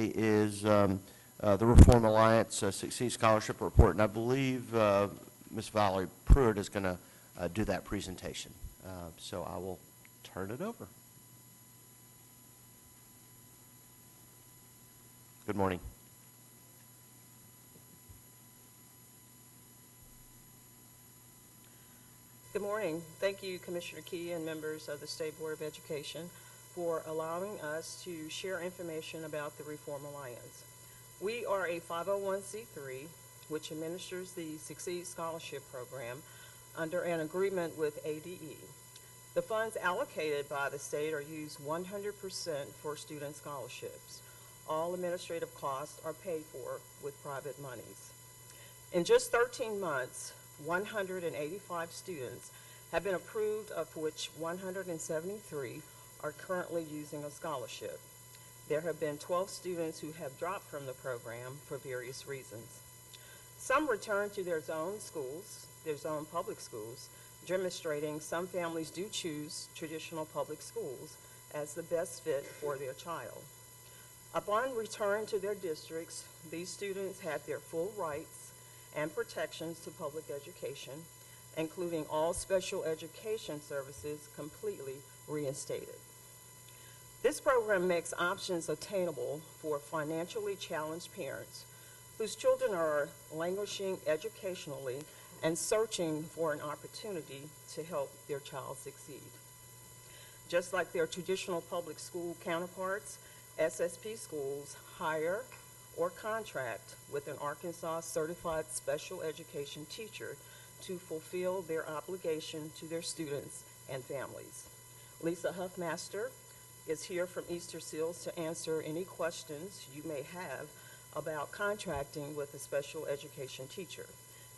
today is the Reform Alliance Succeed Scholarship Report, and I believe Ms. Valerie Pruitt is going to do that presentation. So I will turn it over. Good morning. Good morning. Thank you, Commissioner Key and members of the State Board of Education, for allowing us to share information about the Reform Alliance. We are a 501c3 which administers the Succeed Scholarship Program under an agreement with ADE. The funds allocated by the state are used 100% for student scholarships. All administrative costs are paid for with private monies. In just 13 months, 185 students have been approved, of which 173 are currently using a scholarship. There have been 12 students who have dropped from the program for various reasons. Some return to their own schools, their own public schools, demonstrating some families do choose traditional public schools as the best fit for their child. Upon return to their districts, these students have their full rights and protections to public education, including all special education services, completely reinstated. This program makes options attainable for financially challenged parents whose children are languishing educationally and searching for an opportunity to help their child succeed. Just like their traditional public school counterparts, SSP schools hire or contract with an Arkansas certified special education teacher to fulfill their obligation to their students and families. Lisa Huffmaster is here from Easter Seals to answer any questions you may have about contracting with a special education teacher.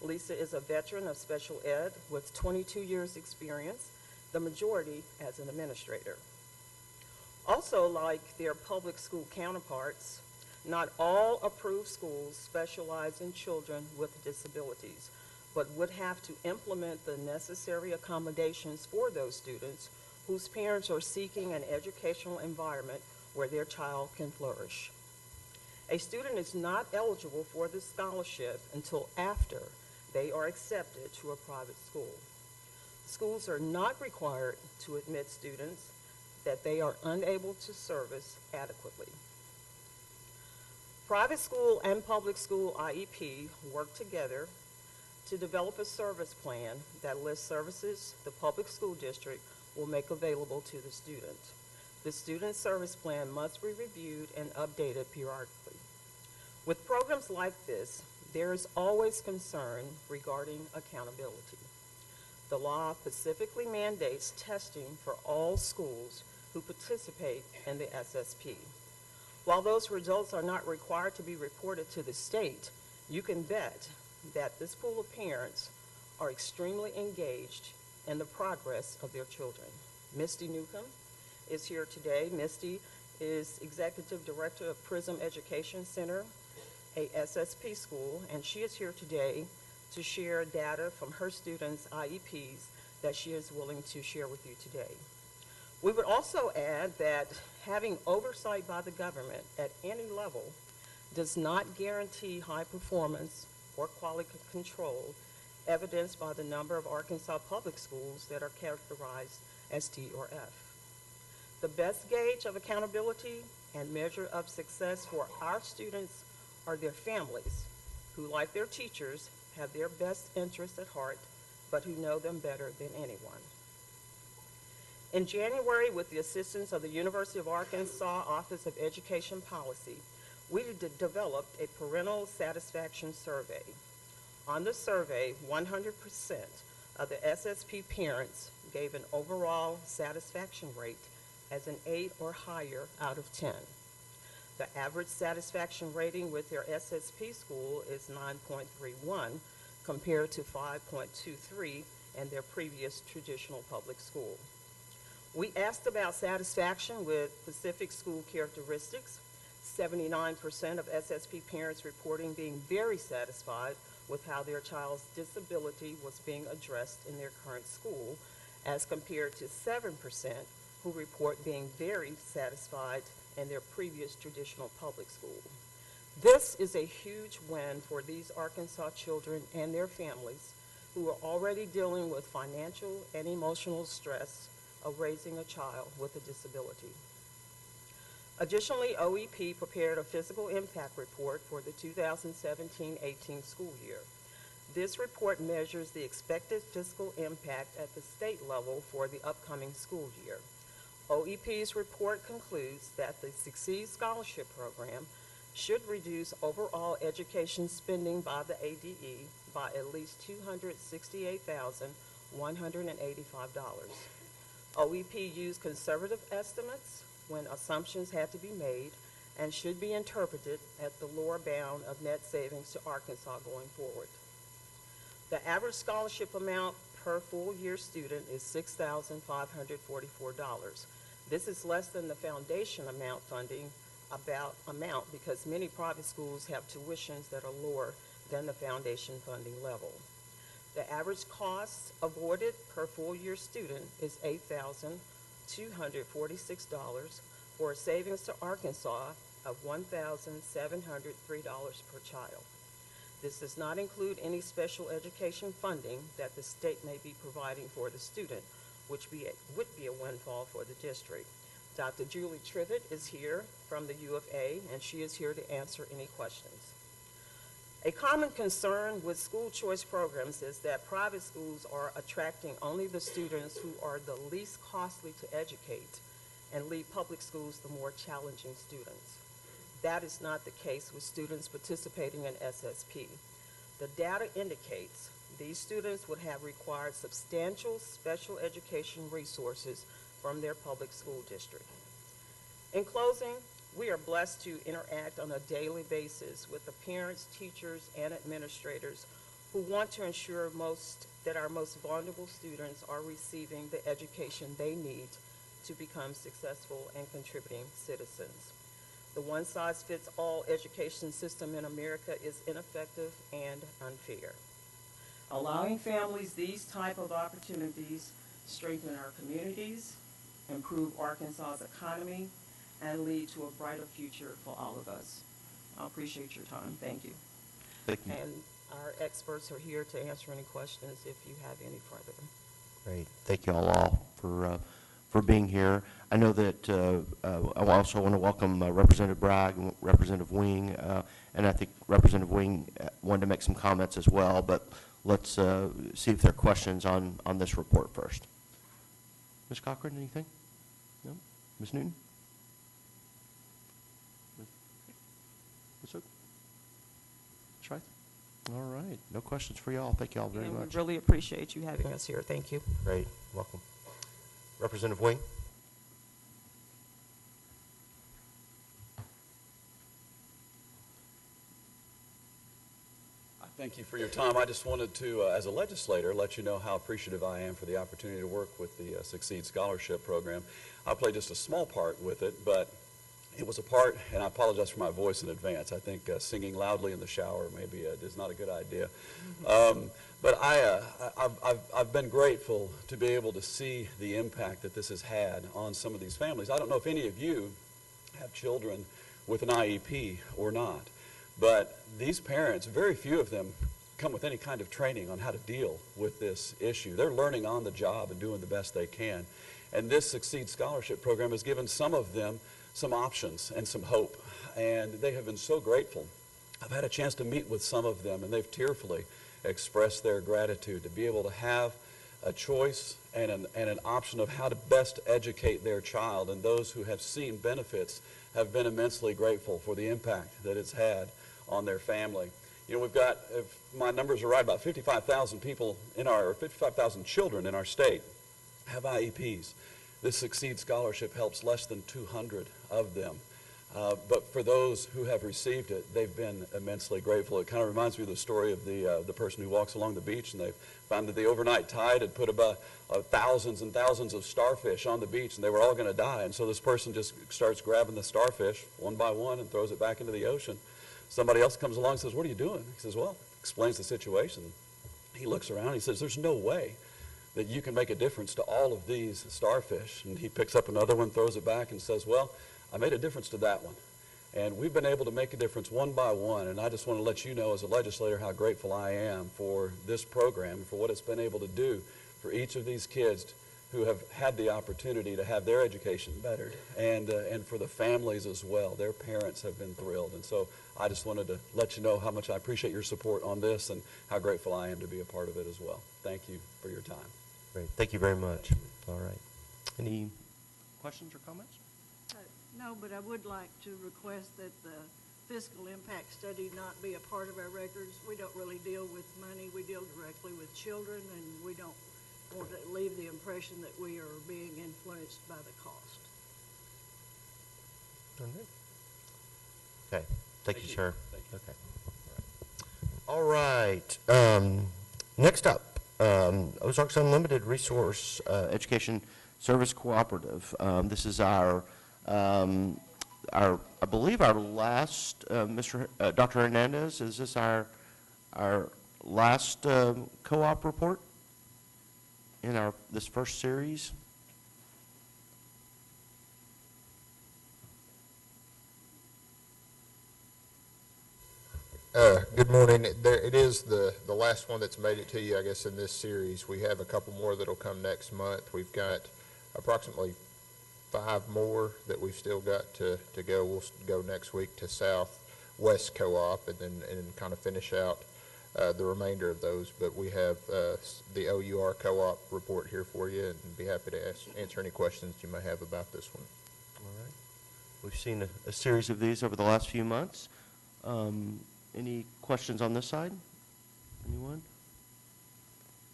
Lisa is a veteran of special ed with 22 years experience, the majority as an administrator. Also, like their public school counterparts, not all approved schools specialize in children with disabilities, but would have to implement the necessary accommodations for those students whose parents are seeking an educational environment where their child can flourish. A student is not eligible for the scholarship until after they are accepted to a private school. Schools are not required to admit students that they are unable to service adequately. Private school and public school IEP work together to develop a service plan that lists services the public school district will make available to the student. The student service plan must be reviewed and updated periodically. With programs like this, there is always concern regarding accountability. The law specifically mandates testing for all schools who participate in the SSP. While those results are not required to be reported to the state, you can bet that this pool of parents are extremely engaged in the progress of their children. Misty Newcomb is here today. Misty is Executive Director of Prism Education Center, a SSP school, and she is here today to share data from her students' IEPs that she is willing to share with you today. We would also add that having oversight by the government at any level does not guarantee high performance or quality control, evidenced by the number of Arkansas public schools that are characterized as T or F. The best gauge of accountability and measure of success for our students are their families, who, like their teachers, have their best interests at heart, but who know them better than anyone. In January, with the assistance of the University of Arkansas Office of Education Policy, we developed a parental satisfaction survey. On the survey, 100% of the SSP parents gave an overall satisfaction rate as an 8 or higher out of 10. The average satisfaction rating with their SSP school is 9.31 compared to 5.23 in their previous traditional public school. We asked about satisfaction with specific school characteristics. 79% of SSP parents reporting being very satisfied with how their child's disability was being addressed in their current school, as compared to 7% who report being very satisfied in their previous traditional public school. This is a huge win for these Arkansas children and their families who are already dealing with financial and emotional stress of raising a child with a disability. Additionally, OEP prepared a physical impact report for the 2017-18 school year. This report measures the expected fiscal impact at the state level for the upcoming school year. OEP's report concludes that the Succeed Scholarship Program should reduce overall education spending by the ADE by at least $268,185. OEP used conservative estimates when assumptions had to be made and should be interpreted at the lower bound of net savings to Arkansas going forward. The average scholarship amount per full-year student is $6,544. This is less than the foundation amount funding amount because many private schools have tuitions that are lower than the foundation funding level. The average cost avoided per full-year student is $8,246 for a savings to Arkansas of $1,703 per child. This does not include any special education funding that the state may be providing for the student, which would be a windfall for the district. Dr. Julie Trivett is here from the U of A, and she is here to answer any questions. A common concern with school choice programs is that private schools are attracting only the students who are the least costly to educate and leave public schools the more challenging students. That is not the case with students participating in SSP. The data indicates these students would have required substantial special education resources from their public school district. In closing, we are blessed to interact on a daily basis with the parents, teachers, and administrators who want to ensure that our most vulnerable students are receiving the education they need to become successful and contributing citizens. The one-size-fits-all education system in America is ineffective and unfair. Allowing families these type of opportunities strengthen our communities, improve Arkansas's economy, and lead to a brighter future for all of us. I appreciate your time. Thank you. Thank you. And our experts are here to answer any questions if you have any further. Great. Thank you all for being here. I know that I also want to welcome Representative Bragg and Representative Wing, and I think Representative Wing wanted to make some comments as well, but let's see if there are questions on this report first. Ms. Cochran, anything? No? Ms. Newton? Ms. Oak? Ms. Wright? All right. No questions for y'all. Thank you all very much. We really appreciate you having us here. Thank you. Great. Welcome. Representative Wing? Thank you for your time. I just wanted to, as a legislator, let you know how appreciative I am for the opportunity to work with the Succeed Scholarship Program. I played just a small part with it, but it was a part, and I apologize for my voice in advance. I think singing loudly in the shower maybe is not a good idea. But I've been grateful to be able to see the impact that this has had on some of these families. I don't know if any of you have children with an IEP or not. But these parents, very few of them come with any kind of training on how to deal with this issue. They're learning on the job and doing the best they can. And this Succeed Scholarship Program has given some of them some options and some hope. And they have been so grateful. I've had a chance to meet with some of them, and they've tearfully expressed their gratitude to be able to have a choice and an option of how to best educate their child. And those who have seen benefits have been immensely grateful for the impact that it's had on their family. You know, we've got, if my numbers are right, about 55,000 people or 55,000 children in our state have IEPs. This Succeed Scholarship helps less than 200 of them. But for those who have received it, they've been immensely grateful. It kind of reminds me of the story of the person who walks along the beach, and they found that the overnight tide had put about thousands and thousands of starfish on the beach, and they were all going to die. And so this person just starts grabbing the starfish one by one and throws it back into the ocean. Somebody else comes along and says, "What are you doing?" He says, "Well," explains the situation. He looks around, he says, "There's no way that you can make a difference to all of these starfish." And he picks up another one, throws it back, and says, "Well, I made a difference to that one. And we've been able to make a difference one by one, and I just want to let you know as a legislator how grateful I am for this program, for what it's been able to do for each of these kids who have had the opportunity to have their education bettered, and for the families as well. Their parents have been thrilled, and so I just wanted to let you know how much I appreciate your support on this and how grateful I am to be a part of it as well. Thank you for your time. Great. Thank you very much. All right. Any questions or comments? No, but I would like to request that the fiscal impact study not be a part of our records. We don't really deal with money. We deal directly with children, and we don't want to leave the impression that we are being influenced by the cost. Okay. Thank you, sir. Thank you. Okay. All right. Next up, Ozarks Unlimited Resource Education Service Cooperative. This is our I believe our last, Dr. Hernandez, is this our last co-op report in this first series? Good morning. It is the last one that's made it to you, I guess, in this series. We have a couple more that'll come next month. We've got approximately 5 more that we've still got to go. We'll go next week to Southwest Co-op and then kind of finish out the remainder of those. But we have the OUR Co-op report here for you, and be happy to answer any questions you may have about this one. All right. We've seen a series of these over the last few months. Any questions on this side? Anyone?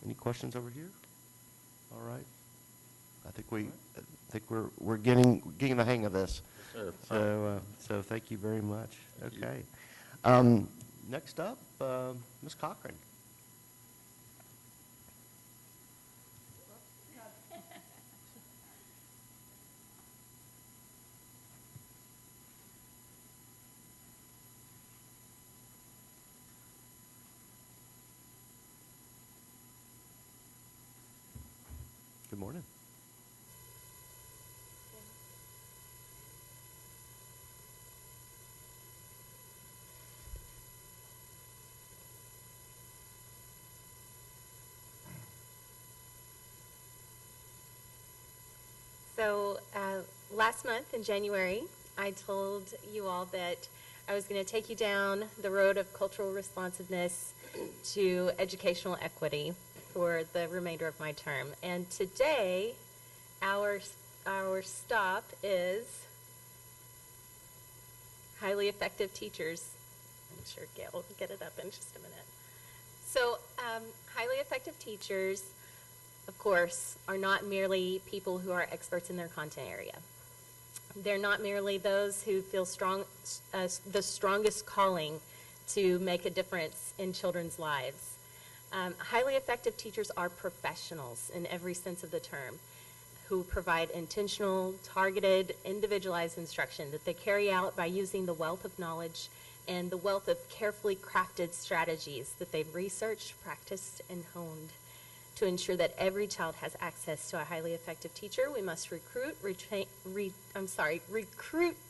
Any questions over here? All right. I think we're getting the hang of this. Yes, sir. So thank you very much. Thank you. Okay. Next up, Ms. Cochran. Good morning. So last month in January, I told you all that I was going to take you down the road of cultural responsiveness to educational equity for the remainder of my term. And today, our stop is highly effective teachers. I'm sure Gail will get it up in just a minute. So highly effective teachers, of course, are not merely people who are experts in their content area. They're not merely those who feel the strongest calling to make a difference in children's lives. Highly effective teachers are professionals in every sense of the term, who provide intentional, targeted, individualized instruction that they carry out by using the wealth of knowledge and the wealth of carefully crafted strategies that they've researched, practiced, and honed. To ensure that every child has access to a highly effective teacher, we must recruit,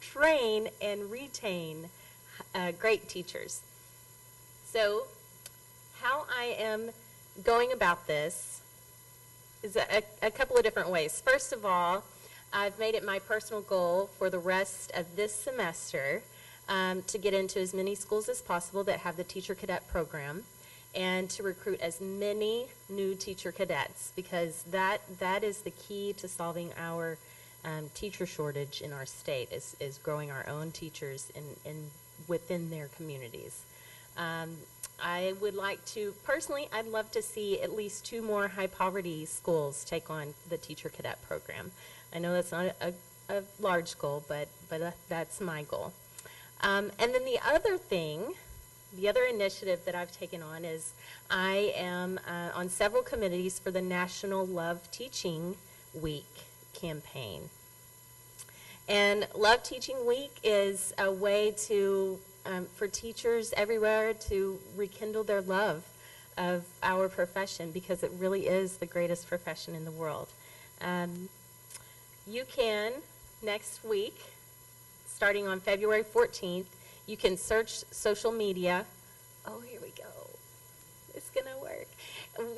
train, and retain great teachers. So, how I am going about this is a couple of different ways. First of all, I've made it my personal goal for the rest of this semester to get into as many schools as possible that have the Teacher Cadet program, and to recruit as many new teacher cadets, because that is the key to solving our teacher shortage in our state, is growing our own teachers within their communities. I would like to, personally, I'd love to see at least 2 more high poverty schools take on the Teacher Cadet program. I know that's not a large goal, but that's my goal. And then the other initiative that I've taken on is I am on several committees for the National Love Teaching Week campaign. And Love Teaching Week is a way to for teachers everywhere to rekindle their love of our profession, because it really is the greatest profession in the world. You can, next week, starting on February 14th. You can search social media. Oh, here we go. It's going to work.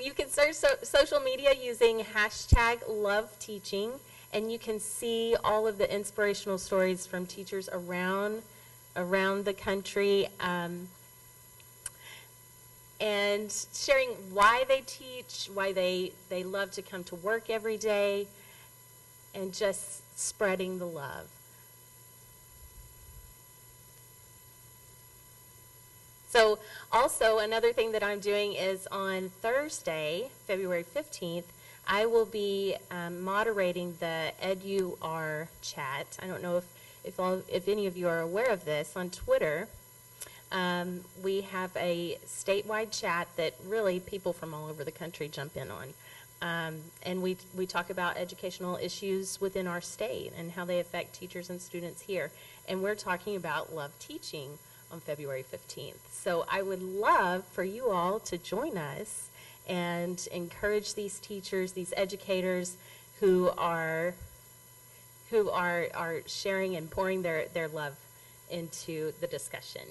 You can search social media using hashtag #LoveTeaching, and you can see all of the inspirational stories from teachers around the country, and sharing why they teach, why they love to come to work every day, and just spreading the love. So also another thing that I'm doing is on Thursday, February 15th, I will be moderating the EduR chat. I don't know if any of you are aware of this. On Twitter, we have a statewide chat that really people from all over the country jump in on. And we talk about educational issues within our state and how they affect teachers and students here. And we're talking about love teaching on February 15th. So I would love for you all to join us and encourage these teachers, these educators who are sharing and pouring their love into the discussion.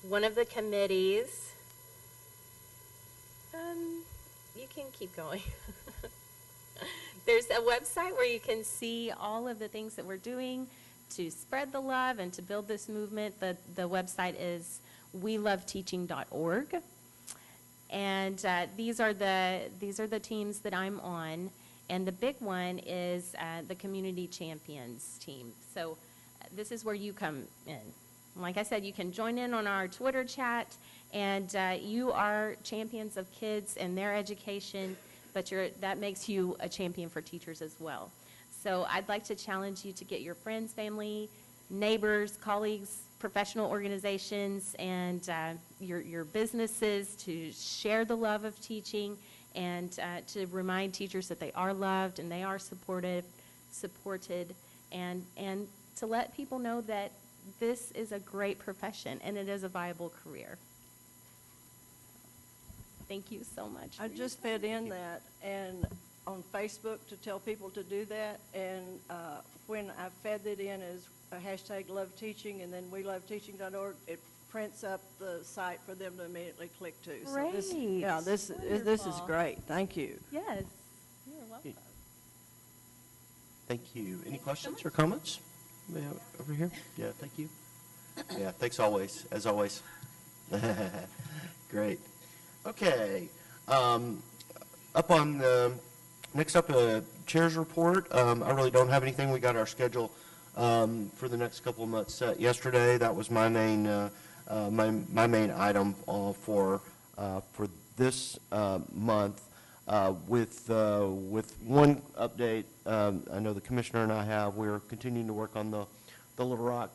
One of the committees, you can keep going. There's a website where you can see all of the things that we're doing to spread the love and to build this movement. The website is weloveteaching.org. And these are the teams that I'm on. And the big one is the Community Champions team. So this is where you come in. Like I said, you can join in on our Twitter chat, and you are champions of kids and their education, but that makes you a champion for teachers as well. So I'd like to challenge you to get your friends, family, neighbors, colleagues, professional organizations, and your businesses to share the love of teaching, and to remind teachers that they are loved and they are supported, and to let people know that this is a great profession and it is a viable career. Thank you so much. I just fed in that and on Facebook to tell people to do that, and when I fed it in as a hashtag #LoveTeaching and then weloveteaching.org, it prints up the site for them to immediately click to. Great. So this is great. Thank you. Yes, you're welcome. Thank you. Any questions or comments? Yeah, over here? Yeah, thank you. Yeah, thanks always, as always. Great. Okay. Up on the, next up, Chair's report. I really don't have anything. We got our schedule for the next couple of months set yesterday. That was my main my main item for this month. With one update, I know the commissioner and I have. We're continuing to work on the Little Rock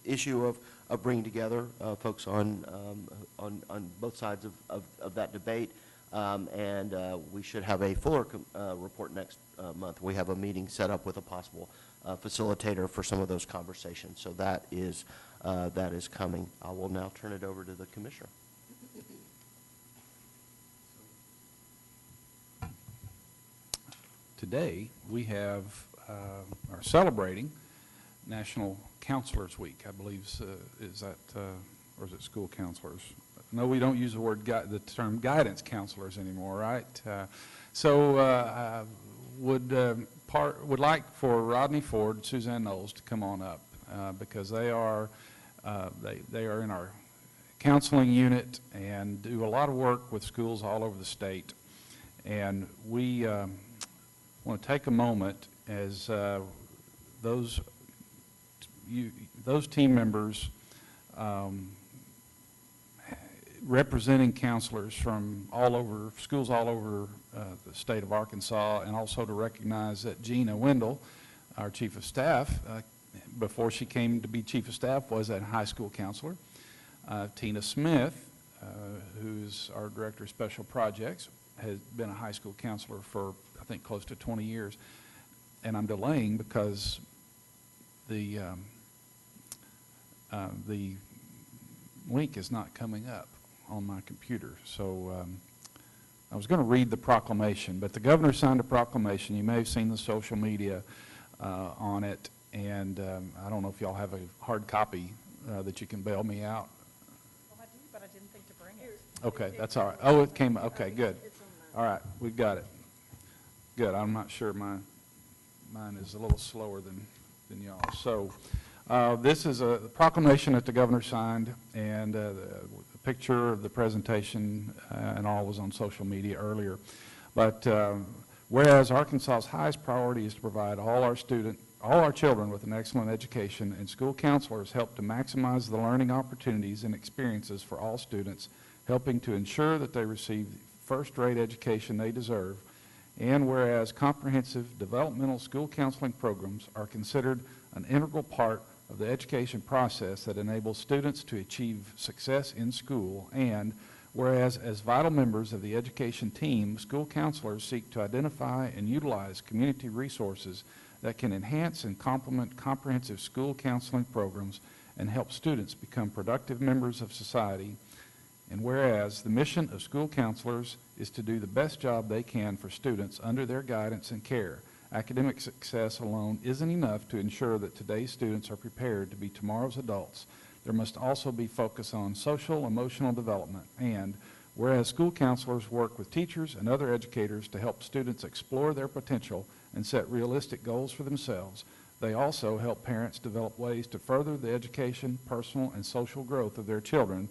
issue of bringing together folks on both sides of that debate, and we should have a fuller report next month. We have a meeting set up with a possible facilitator for some of those conversations. So that is coming. I will now turn it over to the commissioner. Today, we are celebrating National Councillors Week, I believe. Is that, or is it school counselors? No, we don't use the term guidance counselors anymore, right? I would like for Rodney Ford, Suzanne Knowles to come on up because they are in our counseling unit and do a lot of work with schools all over the state. And we want to take a moment as those team members representing counselors from schools all over the state of Arkansas, and also to recognize that Gina Wendell, our chief of staff, before she came to be chief of staff, was a high school counselor. Tina Smith, who's our director of special projects, has been a high school counselor for, I think, close to 20 years. And I'm delaying because the link is not coming up on my computer. So I was going to read the proclamation, but the governor signed a proclamation. You may have seen the social media on it, and I don't know if y'all have a hard copy that you can bail me out. Well, I do, but I didn't think to bring it. Okay, that's all right. Oh, it came, okay, good. All right, we've got it. Good, I'm not sure mine is a little slower than y'all. So this is a proclamation that the governor signed, and the picture of the presentation and all was on social media earlier. But whereas Arkansas's highest priority is to provide all our children with an excellent education, and school counselors help to maximize the learning opportunities and experiences for all students, helping to ensure that they receive the first-rate education they deserve. And whereas comprehensive developmental school counseling programs are considered an integral part of the education process that enables students to achieve success in school, and whereas as vital members of the education team, school counselors seek to identify and utilize community resources that can enhance and complement comprehensive school counseling programs and help students become productive members of society. And whereas the mission of school counselors is to do the best job they can for students under their guidance and care. Academic success alone isn't enough to ensure that today's students are prepared to be tomorrow's adults. There must also be focus on social, emotional development. And whereas school counselors work with teachers and other educators to help students explore their potential and set realistic goals for themselves, they also help parents develop ways to further the education, personal, and social growth of their children.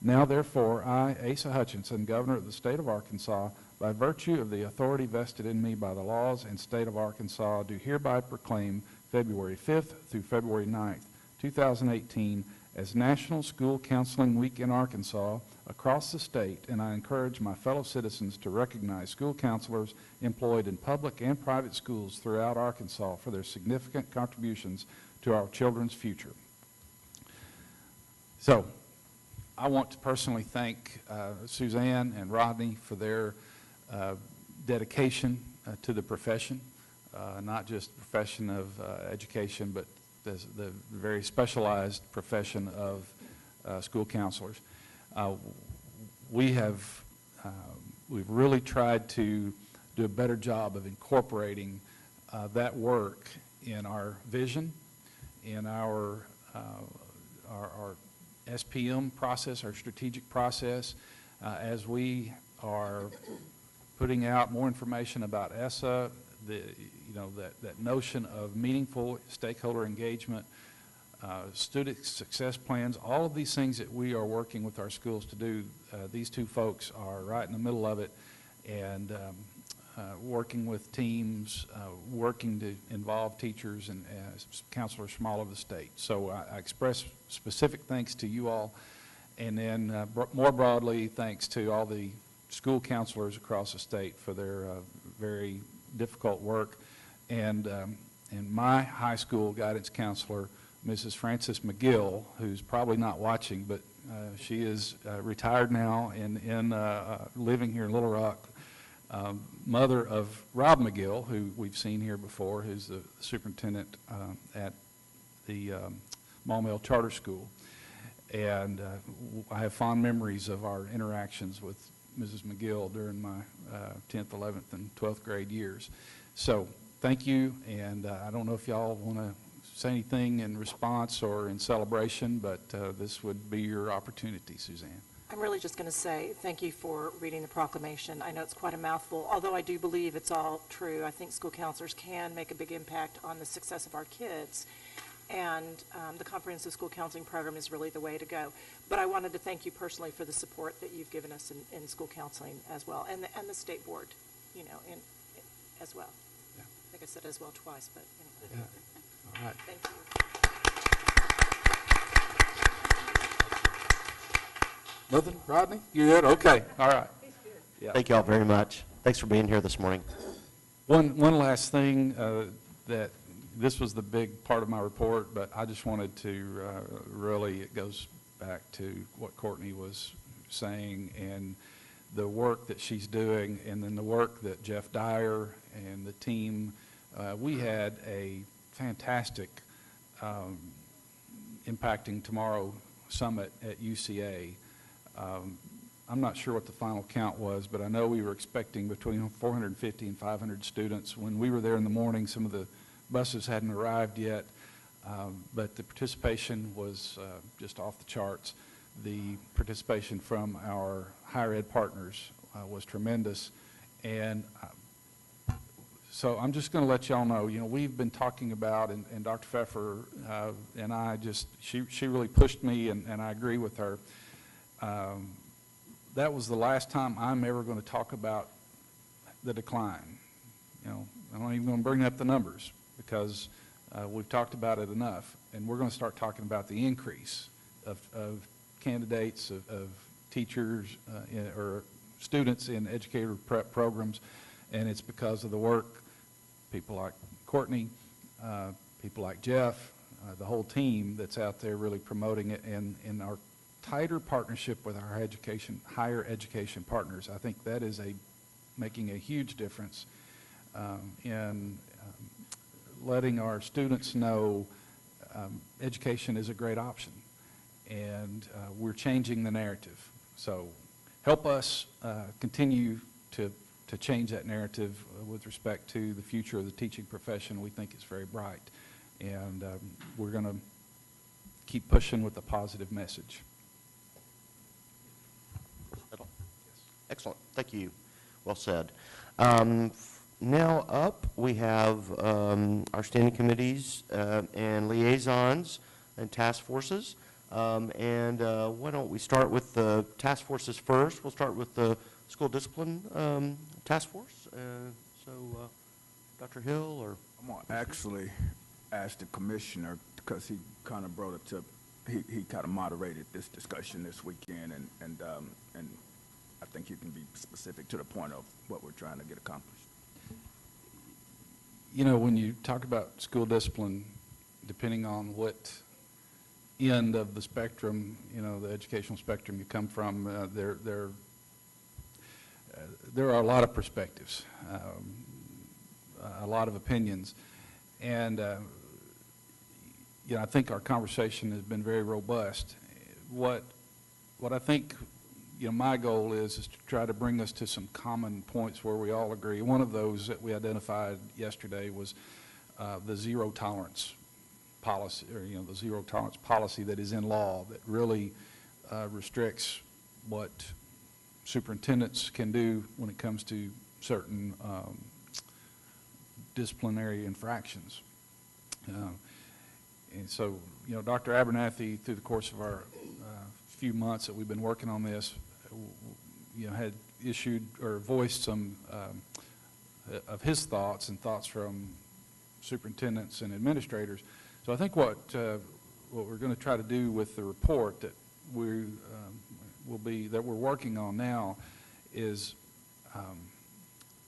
Now, therefore, I, Asa Hutchinson, Governor of the State of Arkansas, by virtue of the authority vested in me by the laws and State of Arkansas, do hereby proclaim February 5th through February 9th, 2018, as National School Counseling Week in Arkansas across the state, and I encourage my fellow citizens to recognize school counselors employed in public and private schools throughout Arkansas for their significant contributions to our children's future. So, I want to personally thank Suzanne and Rodney for their dedication to the profession, not just the profession of education, but the very specialized profession of school counselors. We've really tried to do a better job of incorporating that work in our vision, in our SPM process, our strategic process, as we are putting out more information about Essa, that notion of meaningful stakeholder engagement, student success plans, all of these things that we are working with our schools to do. These two folks are right in the middle of it, and working with teams, working to involve teachers and counselors from all over the state. So I express specific thanks to you all, and then more broadly, thanks to all the school counselors across the state for their very difficult work. And my high school guidance counselor, Mrs. Frances McGill, who's probably not watching, but she is retired now and living here in Little Rock, mother of Rob McGill, who we've seen here before, who's the superintendent at the Maumelle Charter School. And I have fond memories of our interactions with Mrs. McGill during my 10th, 11th, and 12th grade years. So thank you, and I don't know if y'all want to say anything in response or in celebration, but this would be your opportunity, Suzanne. I'm really just going to say thank you for reading the proclamation. I know it's quite a mouthful, although I do believe it's all true. I think school counselors can make a big impact on the success of our kids, and the comprehensive school counseling program is really the way to go. But I wanted to thank you personally for the support that you've given us in school counseling as well, and the state board, as well. Yeah. I think I said as well twice, but Yeah. All right. thank you. Nothing, Rodney? You good? Okay. All right. Yeah. Thank you all very much. Thanks for being here this morning. One last thing, that this was the big part of my report, but I just wanted to really, it goes back to what Courtney was saying and the work that she's doing, and then the work that Jeff Dyer and the team, we had a fantastic Impacting Tomorrow Summit at UCA. I'm not sure what the final count was, but I know we were expecting between 450 and 500 students. When we were there in the morning, some of the buses hadn't arrived yet, but the participation was just off the charts. The participation from our higher ed partners was tremendous. And so I'm just going to let y'all know, you know, we've been talking about, and Dr. Pfeffer and I just, she really pushed me, and I agree with her. That was the last time I'm ever going to talk about the decline. You know, I'm not even going to bring up the numbers because we've talked about it enough. And we're going to start talking about the increase of candidates, of teachers or students in educator prep programs. And it's because of the work, people like Courtney, people like Jeff, the whole team that's out there really promoting it, and our tighter partnership with our higher education partners. I think that is making a huge difference in letting our students know education is a great option, and we're changing the narrative. So help us continue to change that narrative with respect to the future of the teaching profession. We think it's very bright, and we're going to keep pushing with a positive message. Excellent. Thank you. Well said. Now up, we have our standing committees and liaisons and task forces. And why don't we start with the task forces first? We'll start with the school discipline task force. Dr. Hill or? I'm going to actually ask the commissioner, because he kind of brought it to, he kind of moderated this discussion this weekend, and I think you can be specific to the point of what we're trying to get accomplished. You know, when you talk about school discipline, depending on what end of the spectrum, you know, the educational spectrum you come from, there are a lot of perspectives, a lot of opinions, and you know, I think our conversation has been very robust. What I think, you know, my goal is to try to bring us to some common points where we all agree. One of those that we identified yesterday was the zero tolerance policy, or, you know, the zero tolerance policy that is in law that really restricts what superintendents can do when it comes to certain disciplinary infractions. And so, you know, Dr. Abernathy, through the course of our few months that we've been working on this, you know, had issued or voiced some of his thoughts and thoughts from superintendents and administrators. So I think what we're going to try to do with the report that we're working on now is,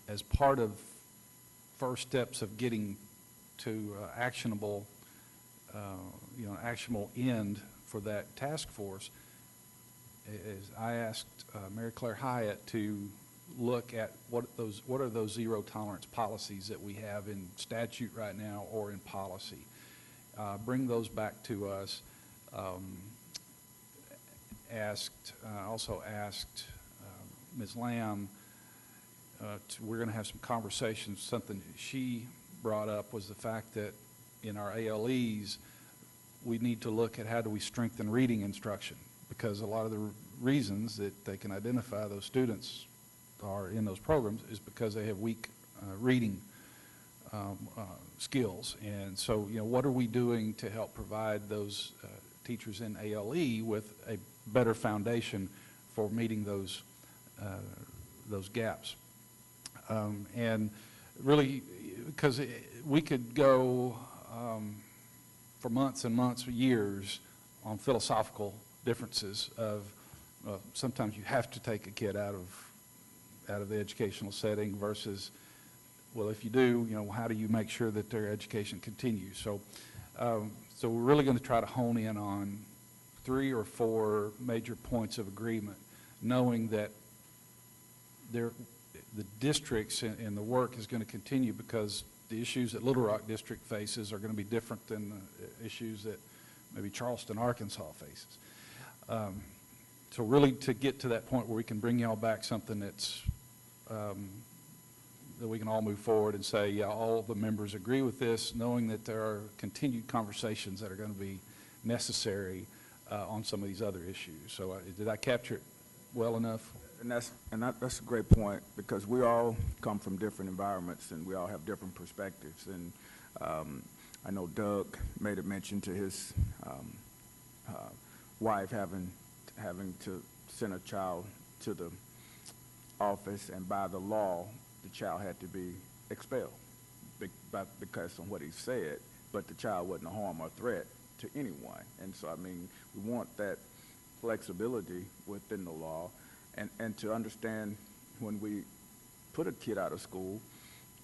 as part of first steps of getting to actionable end for that task force, is I asked Mary Claire Hyatt to look at what are those zero tolerance policies that we have in statute right now or in policy. Bring those back to us. Also asked Ms. Lamb, we're going to have some conversations. Something she brought up was the fact that in our ALEs, we need to look at how do we strengthen reading instruction, because a lot of the reasons that they can identify those students are in those programs is because they have weak reading skills. And so, you know, what are we doing to help provide those teachers in ALE with a better foundation for meeting those gaps? And really, because we could go for months and months or years on philosophical differences of sometimes you have to take a kid out of the educational setting versus, well, if you do, you know, how do you make sure that their education continues? So, so we're really going to try to hone in on 3 or 4 major points of agreement, knowing that the districts and the work is going to continue, because the issues that Little Rock District faces are going to be different than the issues that maybe Charleston, Arkansas faces. So really to get to that point where we can bring y'all back something that's, that we can all move forward and say, yeah, all the members agree with this, knowing that there are continued conversations that are going to be necessary on some of these other issues. So did I capture it well enough? And that's a great point, because we all come from different environments and we all have different perspectives. And I know Doug made a mention to his wife having to send a child to the office, and by the law, the child had to be expelled because of what he said, but the child wasn't a harm or threat to anyone. And so, I mean, we want that flexibility within the law, and to understand when we put a kid out of school,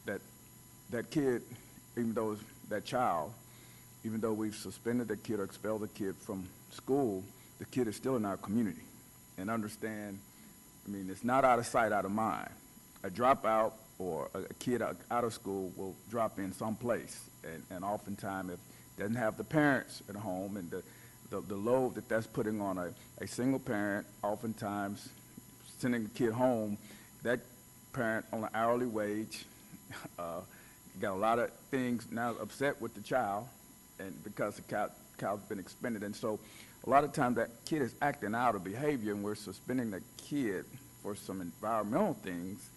that kid, even though that child, even though we've suspended the kid or expelled the kid from school, the kid is still in our community. And understand, I mean, it's not out of sight, out of mind. A dropout or a kid out of school will drop in someplace, and oftentimes if doesn't have the parents at home, and the load that's putting on a single parent, oftentimes sending the kid home, that parent on an hourly wage, got a lot of things now upset with the child, and because the child's been expended. And so a lot of times that kid is acting out of behavior, and we're suspending the kid for some environmental things,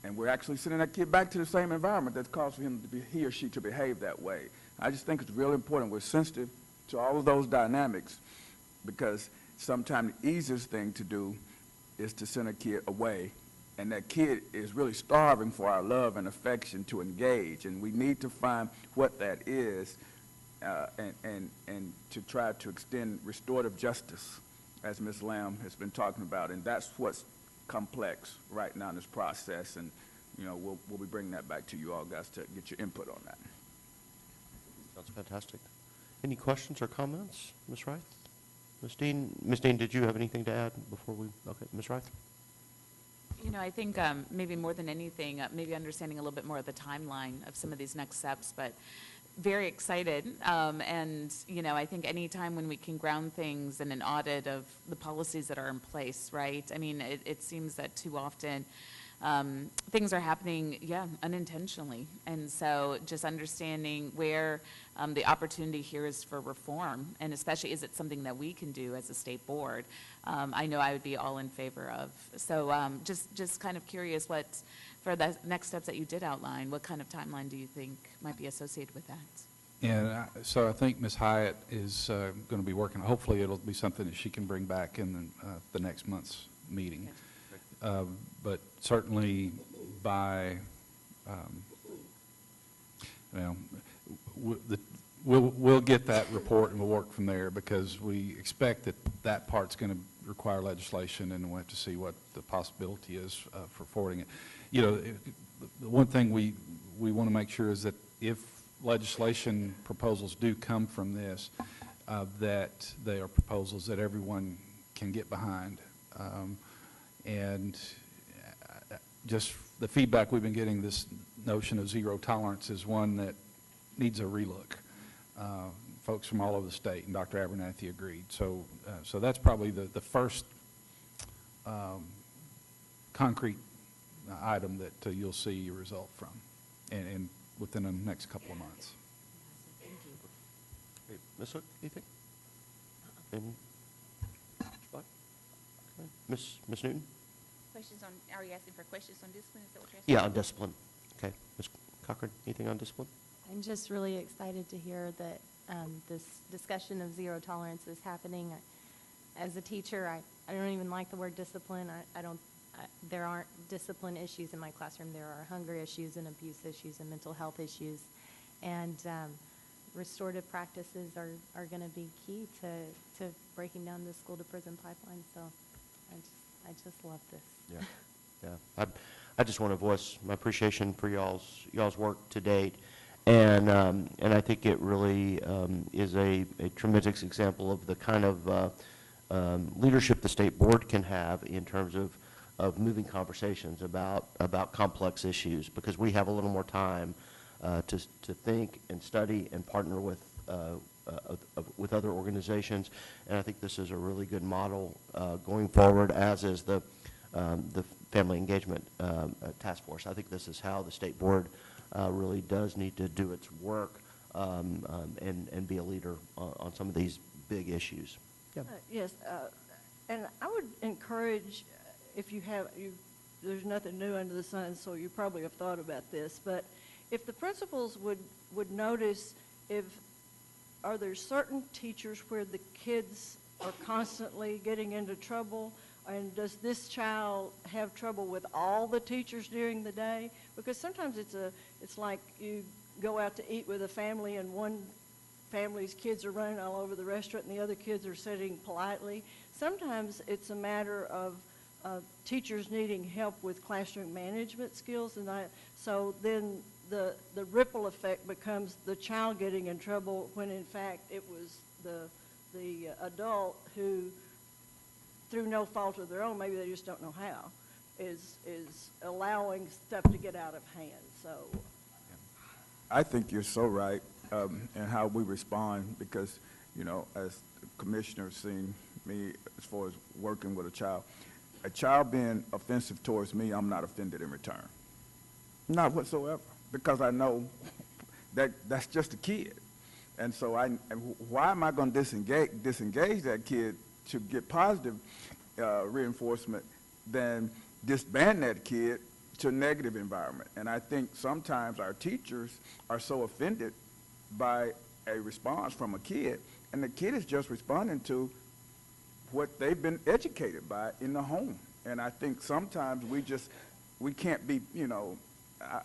and we're actually sending that kid back to the same environment that's caused for him to be, he or she to behave that way. I just think it's really important we're sensitive to all of those dynamics, because sometimes the easiest thing to do is to send a kid away, and that kid is really starving for our love and affection to engage, and we need to find what that is, and to try to extend restorative justice, as Ms. Lamb has been talking about, and that's what's complex right now in this process. And you know, we'll be bringing that back to you all guys to get your input on that. Sounds fantastic. Any questions or comments, Ms. Wright? Ms. Dean, did you have anything to add before we, okay, Ms. Wright? You know, I think maybe more than anything, maybe understanding a little bit more of the timeline of some of these next steps, but very excited. And, you know, I think any time when we can ground things in an audit of the policies that are in place, right? I mean, it seems that too often things are happening, unintentionally. And so just understanding where the opportunity here is for reform, and especially is it something that we can do as a state board, I know I would be all in favor of. So just kind of curious what, for the next steps that you did outline, what kind of timeline do you think might be associated with that? And so I think Ms. Hyatt is going to be working, hopefully it'll be something that she can bring back in the next month's meeting. But certainly by, you know, we'll get that report and we'll work from there, because we expect that part's going to require legislation, and we'll have to see what the possibility is for forwarding it. You know, the one thing we want to make sure is that if legislation proposals do come from this, that they are proposals that everyone can get behind. And just the feedback we've been getting, this notion of zero tolerance is one that needs a relook. Folks from all over the state, and Dr. Abernathy agreed. So that's probably the first concrete item that you'll see a result from, and within the next couple of months. Thank you. Hey, Ms. Hook, anything? Any? Okay. Ms. Newton? Questions on, are you asking for questions on discipline? Is that what you're asking? Yeah, on discipline. Okay. Ms. Cochran, anything on discipline? I'm just really excited to hear that this discussion of zero tolerance is happening. As a teacher, I don't even like the word discipline. There aren't discipline issues in my classroom. There are hunger issues and abuse issues and mental health issues. And restorative practices are going to be key to breaking down the school to prison pipeline. So I just love this. Yeah. I just want to voice my appreciation for y'all's work to date. And I think it really is a tremendous example of the kind of leadership the state board can have in terms of moving conversations about complex issues, because we have a little more time to think and study and partner with with other organizations, and I think this is a really good model going forward, as is the Family Engagement Task Force. I think this is how the State Board really does need to do its work and be a leader on some of these big issues. Yes, and I would encourage, if you have, there's nothing new under the sun, so you probably have thought about this, but if the principals would notice are there certain teachers where the kids are constantly getting into trouble, and does this child have trouble with all the teachers during the day? Because sometimes it's like you go out to eat with a family and one family's kids are running all over the restaurant and the other kids are sitting politely. Sometimes it's a matter of teachers needing help with classroom management skills, and so then the ripple effect becomes the child getting in trouble when in fact it was the adult who, through no fault of their own, maybe they just don't know how, is allowing stuff to get out of hand. So I think you're so right in how we respond, because, you know, as the commissioner seen me as far as working with a child being offensive towards me, I'm not offended in return. Not whatsoever, because I know that that's just a kid. And so why am I going to disengage that kid to get positive reinforcement than disband that kid to a negative environment? And I think sometimes our teachers are so offended by a response from a kid, and the kid is just responding to what they've been educated by in the home. And I think sometimes we can't be, you know,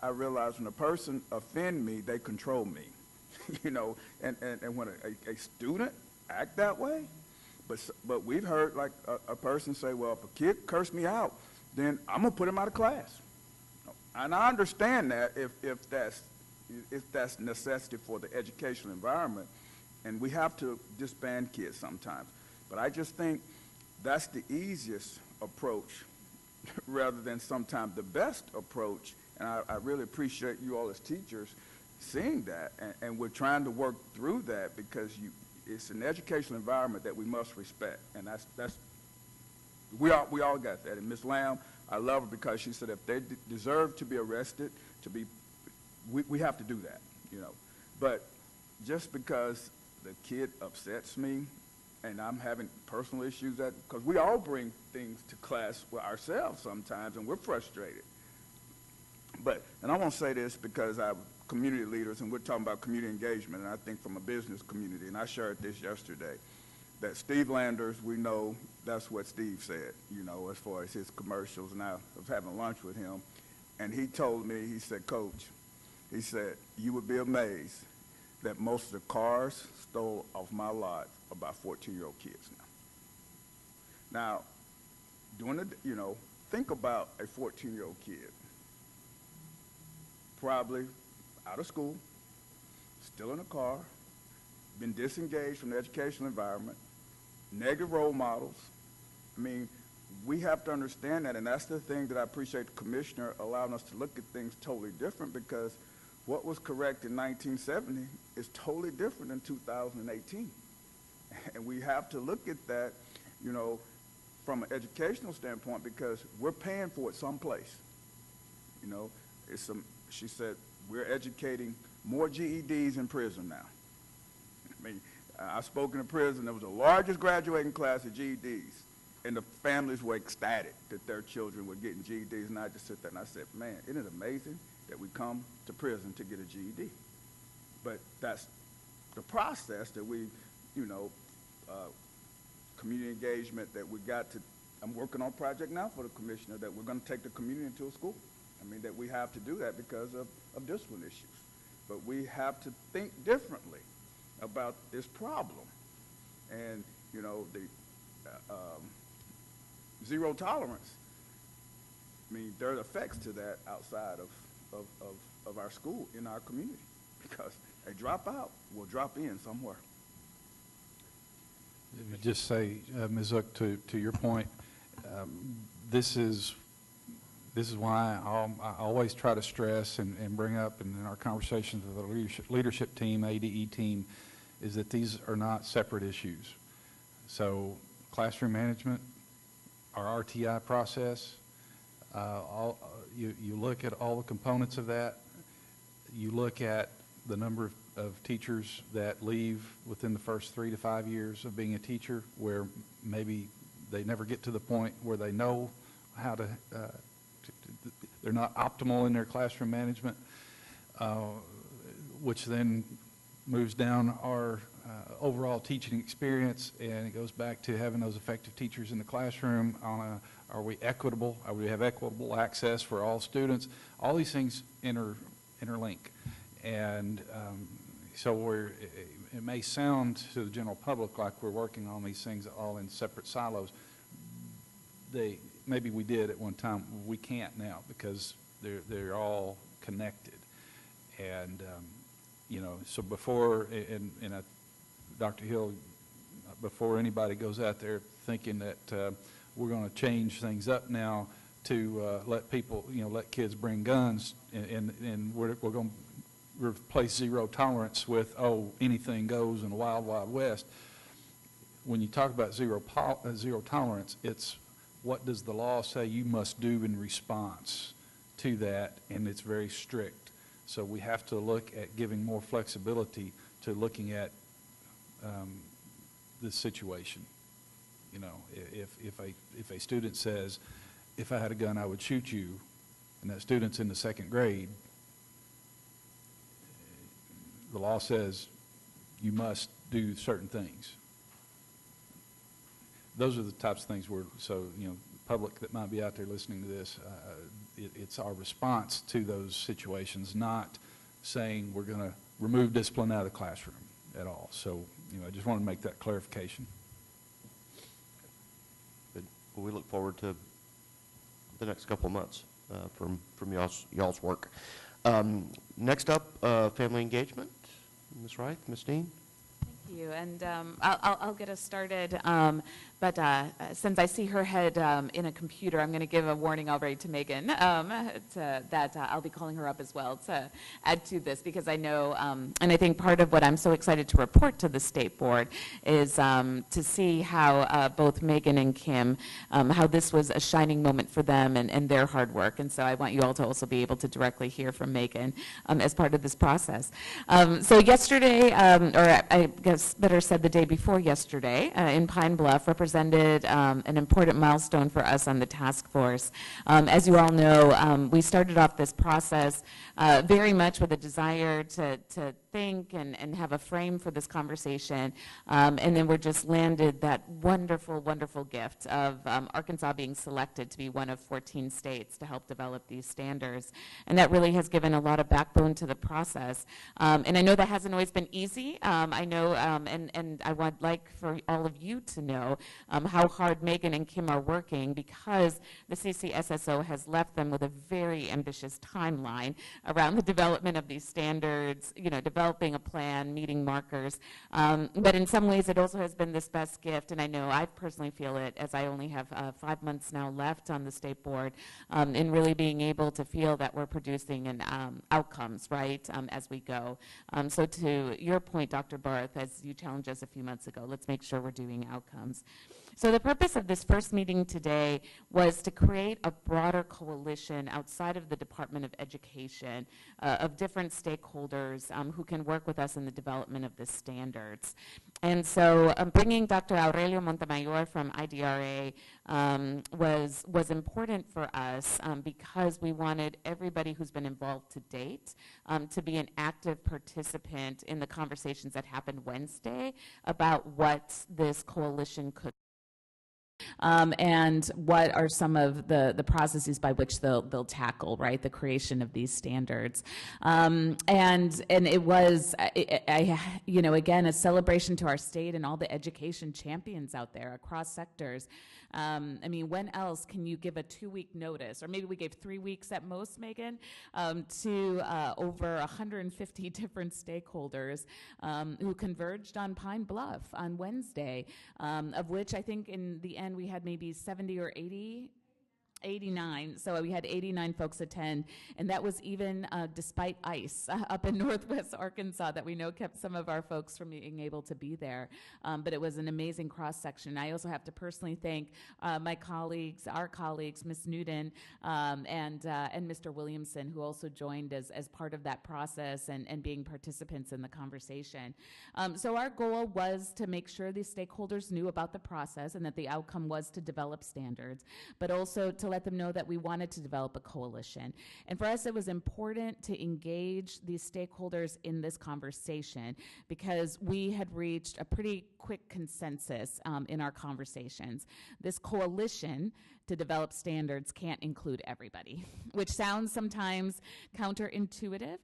I realize when a person offend me, they control me, you know, and when a student act that way, but we've heard like a person say, well, if a kid cursed me out, then I'm gonna put him out of class. And I understand that if that's necessity for the educational environment, and we have to disband kids sometimes. But I just think that's the easiest approach rather than sometimes the best approach. And I really appreciate you all as teachers seeing that, and we're trying to work through that, because it's an educational environment that we must respect, and that's we all got that. And Ms. Lamb, I love her because she said if they deserve to be arrested, we have to do that, you know. But just because the kid upsets me and I'm having personal issues, because we all bring things to class with ourselves sometimes, and we're frustrated. And I want to say this because I'm community leaders, and we're talking about community engagement, and I think from a business community, and I shared this yesterday, that Steve Landers, we know that's what Steve said, you know, as far as his commercials, and I was having lunch with him, and he told me, he said, Coach, he said, you would be amazed that most of the cars stole off my lot are by 14-year-old kids now. Now, you know, think about a 14-year-old kid, probably out of school, still in a car, been disengaged from the educational environment, negative role models. I mean, we have to understand that, and that's the thing that I appreciate the commissioner allowing us to look at things totally different, because what was correct in 1970 is totally different in 2018. And we have to look at that, you know, from an educational standpoint, because we're paying for it someplace. You know, she said, we're educating more GEDs in prison now. I mean, I spoke in a prison, there was the largest graduating class of GEDs, and the families were ecstatic that their children were getting GEDs, and I just sit there and I said, man, isn't it amazing that we come to prison to get a GED? But that's the process that we, you know, community engagement that we got to. I'm working on a project now for the commissioner that we're going to take the community into a school. I mean, that we have to do that because of discipline issues. But we have to think differently about this problem. And, you know, the zero tolerance, I mean, there are effects to that outside of our school, in our community, because a dropout will drop in somewhere. Just say, Ms. Zook, to your point, this is why I always try to stress and bring up in our conversations with the leadership team, ADE team, is that these are not separate issues. So classroom management, our RTI process, you look at all the components of that. You look at the number of teachers that leave within the first 3 to 5 years of being a teacher, where maybe they never get to the point where they know how to they're not optimal in their classroom management, which then moves down our overall teaching experience, and it goes back to having those effective teachers in the classroom. Are we equitable? Are we have equitable access for all students? All these things interlink, and so it may sound to the general public like we're working on these things all in separate silos. Maybe we did at one time. We can't now because they're all connected, and you know, so before, Dr. Hill, before anybody goes out there thinking that we're going to change things up now to let people, you know, let kids bring guns, and we're going to replace zero tolerance with, oh, anything goes in the wild, wild west. When you talk about zero tolerance, it's what does the law say you must do in response to that, and it's very strict. So we have to look at giving more flexibility to looking at this situation. You know, if a student says, if I had a gun, I would shoot you, and that student's in the 2nd grade, the law says you must do certain things. Those are the types of things so, you know, the public that might be out there listening to this, it's our response to those situations, not saying we're going to remove discipline out of the classroom at all. So, you know, I just want to make that clarification. Good. Well, we look forward to the next couple of months from y'all's work. Next up, family engagement. Ms. Wright, Ms. Dean. Thank you, and I'll get us started. But since I see her head in a computer, I'm going to give a warning already to Megan that I'll be calling her up as well to add to this, because I know, and I think part of what I'm so excited to report to the State Board is to see how both Megan and Kim, how this was a shining moment for them and their hard work. And so I want you all to also be able to directly hear from Megan as part of this process. So yesterday, or I guess better said the day before yesterday, in Pine Bluff, represented an important milestone for us on the task force. As you all know, we started off this process very much with a desire to think and have a frame for this conversation, and then we're just landed that wonderful, wonderful gift of Arkansas being selected to be one of 14 states to help develop these standards, and that really has given a lot of backbone to the process. And I know that hasn't always been easy. I know, and I would like for all of you to know how hard Megan and Kim are working, because the CCSSO has left them with a very ambitious timeline around the development of these standards, you know, developing a plan, meeting markers. But in some ways, it also has been this best gift, and I know I personally feel it, as I only have 5 months now left on the State Board, in really being able to feel that we're producing outcomes, right, as we go. So to your point, Dr. Barth, as you challenged us a few months ago, let's make sure we're doing outcomes. So the purpose of this first meeting today was to create a broader coalition outside of the Department of Education of different stakeholders who can work with us in the development of the standards. And so bringing Dr. Aurelio Montemayor from IDRA was important for us because we wanted everybody who's been involved to date to be an active participant in the conversations that happened Wednesday about what this coalition could and what are some of the processes by which they'll tackle, right, the creation of these standards. And it was, you know, again, a celebration to our state and all the education champions out there across sectors. I mean, when else can you give a 2-week notice, or maybe we gave 3 weeks at most, Megan, to over 150 different stakeholders who converged on Pine Bluff on Wednesday, of which I think in the end we had maybe 70 or 80 89. So we had 89 folks attend, and that was even despite ice up in Northwest Arkansas that we know kept some of our folks from being able to be there. But it was an amazing cross-section. I also have to personally thank my colleagues, our colleagues, Ms. Newton and Mr. Williamson, who also joined as part of that process and being participants in the conversation. So our goal was to make sure these stakeholders knew about the process and that the outcome was to develop standards, but also to let them know that we wanted to develop a coalition. And for us, it was important to engage these stakeholders in this conversation because we had reached a pretty quick consensus in our conversations. This coalition to develop standards can't include everybody, which sounds sometimes counterintuitive,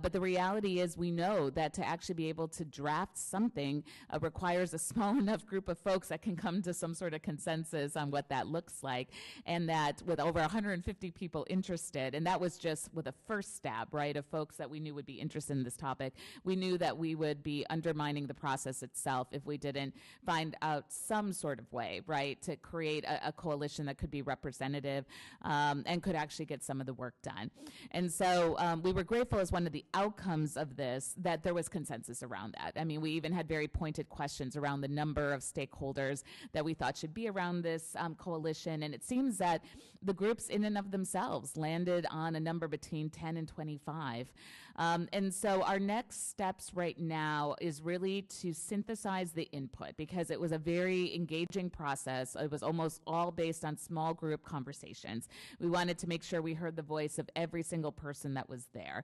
but the reality is we know that to actually be able to draft something requires a small enough group of folks that can come to some sort of consensus on what that looks like, and that with over 150 people interested, and that was just with a first stab, right, of folks that we knew would be interested in this topic, we knew that we would be undermining the process itself if we didn't find out some sort of way, right, to create a coalition that could be representative and could actually get some of the work done. And so we were grateful as one of the outcomes of this that there was consensus around that. I mean, we even had very pointed questions around the number of stakeholders that we thought should be around this coalition, and it seems that the groups in and of themselves landed on a number between 10 and 25. And so our next steps right now is really to synthesize the input because it was a very engaging process. It was almost all based on small group conversations. We wanted to make sure we heard the voice of every single person that was there.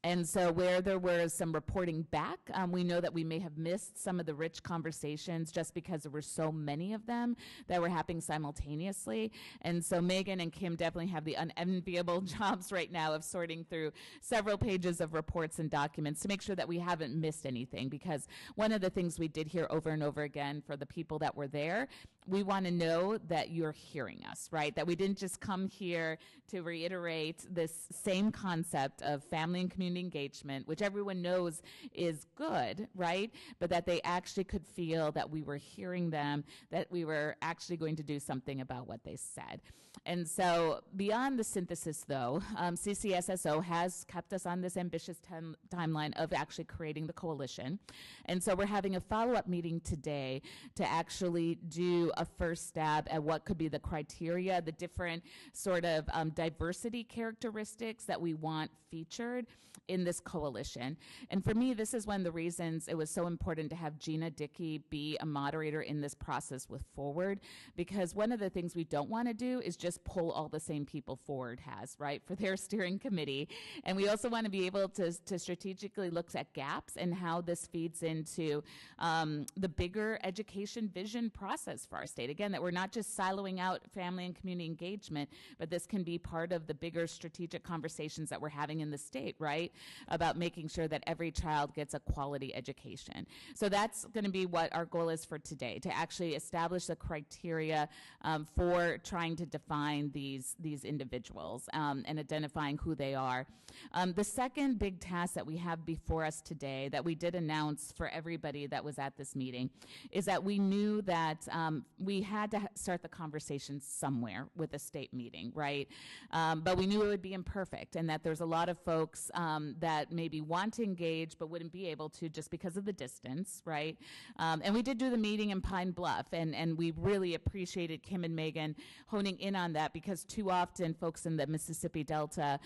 And so where there was some reporting back, we know that we may have missed some of the rich conversations just because there were so many of them that were happening simultaneously. And so Megan and Kim definitely have the unenviable jobs right now of sorting through several pages of reports and documents to make sure that we haven't missed anything, because one of the things we did hear over and over again for the people that were there, we want to know that you're hearing us, right? That we didn't just come here to reiterate this same concept of family and community engagement, which everyone knows is good, right? But that they actually could feel that we were hearing them, that we were actually going to do something about what they said. And so beyond the synthesis, though, CCSSO has kept us on this ambitious timeline of actually creating the coalition. And so we're having a follow-up meeting today to actually do a first stab at what could be the criteria, the different sort of diversity characteristics that we want featured in this coalition. And for me, this is one of the reasons it was so important to have Gina Dickey be a moderator in this process with Forward, because one of the things we don't want to do is just pull all the same people Forward has, right, for their steering committee. And we also want to be able to strategically look at gaps and how this feeds into the bigger education vision process for our state. Again, that we're not just siloing out family and community engagement, but this can be part of the bigger strategic conversations that we're having in the state, right, about making sure that every child gets a quality education. So that's going to be what our goal is for today, to actually establish the criteria for trying to define these individuals and identifying who they are. The second big task that we have before us today that we did announce for everybody that was at this meeting is that we knew that we had to start the conversation somewhere with a state meeting, right? But we knew it would be imperfect and that there's a lot of folks that maybe want to engage but wouldn't be able to just because of the distance, right? And we did do the meeting in Pine Bluff, and we really appreciated Kim and Megan honing in on that, because too often folks in the Mississippi Delta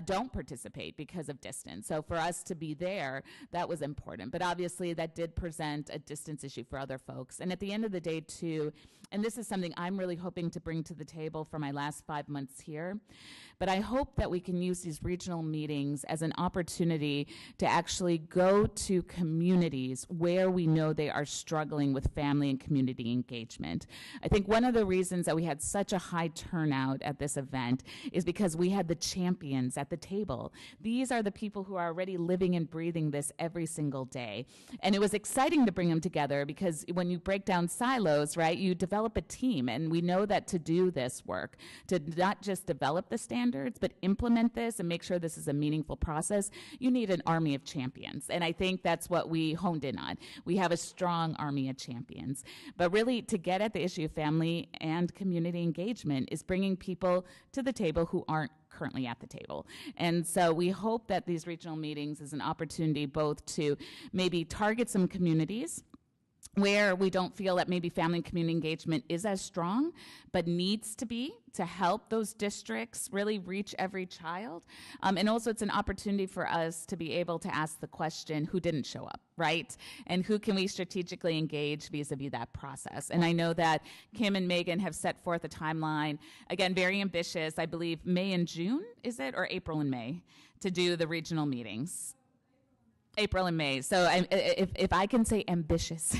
don't participate because of distance. So for us to be there, that was important. But obviously that did present a distance issue for other folks. And at the end of the day too, and this is something I'm really hoping to bring to the table for my last 5 months here, but I hope that we can use these regional meetings as an opportunity to actually go to communities where we know they are struggling with family and community engagement. I think one of the reasons that we had such a high turnout at this event is because we had the champions at the table. These are the people who are already living and breathing this every single day. And it was exciting to bring them together, because when you break down silos, right, you develop develop a team. And we know that to do this work, to not just develop the standards, but implement this and make sure this is a meaningful process, you need an army of champions. And I think that's what we honed in on. We have a strong army of champions. But really, to get at the issue of family and community engagement is bringing people to the table who aren't currently at the table. And so we hope that these regional meetings is an opportunity both to maybe target some communities where we don't feel that maybe family and community engagement is as strong, but needs to be, to help those districts really reach every child. And also it's an opportunity for us to be able to ask the question, who didn't show up, right? And who can we strategically engage vis-a-vis that process? And I know that Kim and Megan have set forth a timeline, again, very ambitious, I believe May and June, is it, or April and May, to do the regional meetings. April and May. So if I can say ambitious,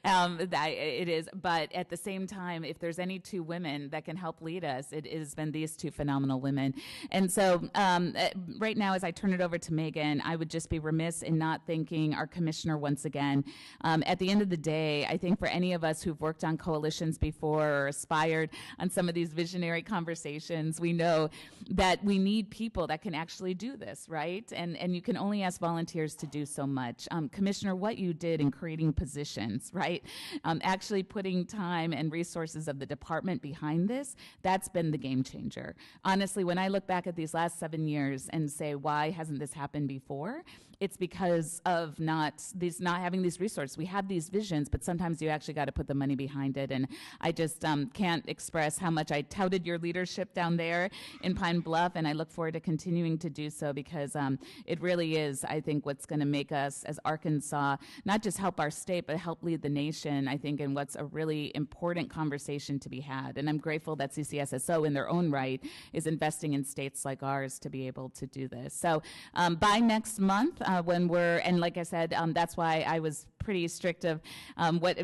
that it is. But at the same time, if there's any two women that can help lead us, it has been these two phenomenal women. And so right now, as I turn it over to Megan, I would just be remiss in not thanking our commissioner once again. At the end of the day, I think for any of us who've worked on coalitions before or aspired on some of these visionary conversations, we know that we need people that can actually do this, right? And you can only ask volunteers to do so much. Commissioner, what you did in creating positions, right? Actually putting time and resources of the department behind this, that's been the game changer. Honestly, when I look back at these last 7 years and say, why hasn't this happened before? It's because of not having these resources. We have these visions, but sometimes you actually got to put the money behind it. And I just can't express how much I touted your leadership down there in Pine Bluff, and I look forward to continuing to do so because it really is, I think, what's going to make us as Arkansas not just help our state, but help lead the nation, I think, in what's a really important conversation to be had. And I'm grateful that CCSSO in their own right is investing in states like ours to be able to do this. So by next month, when we're, and like I said, that's why I was pretty strict of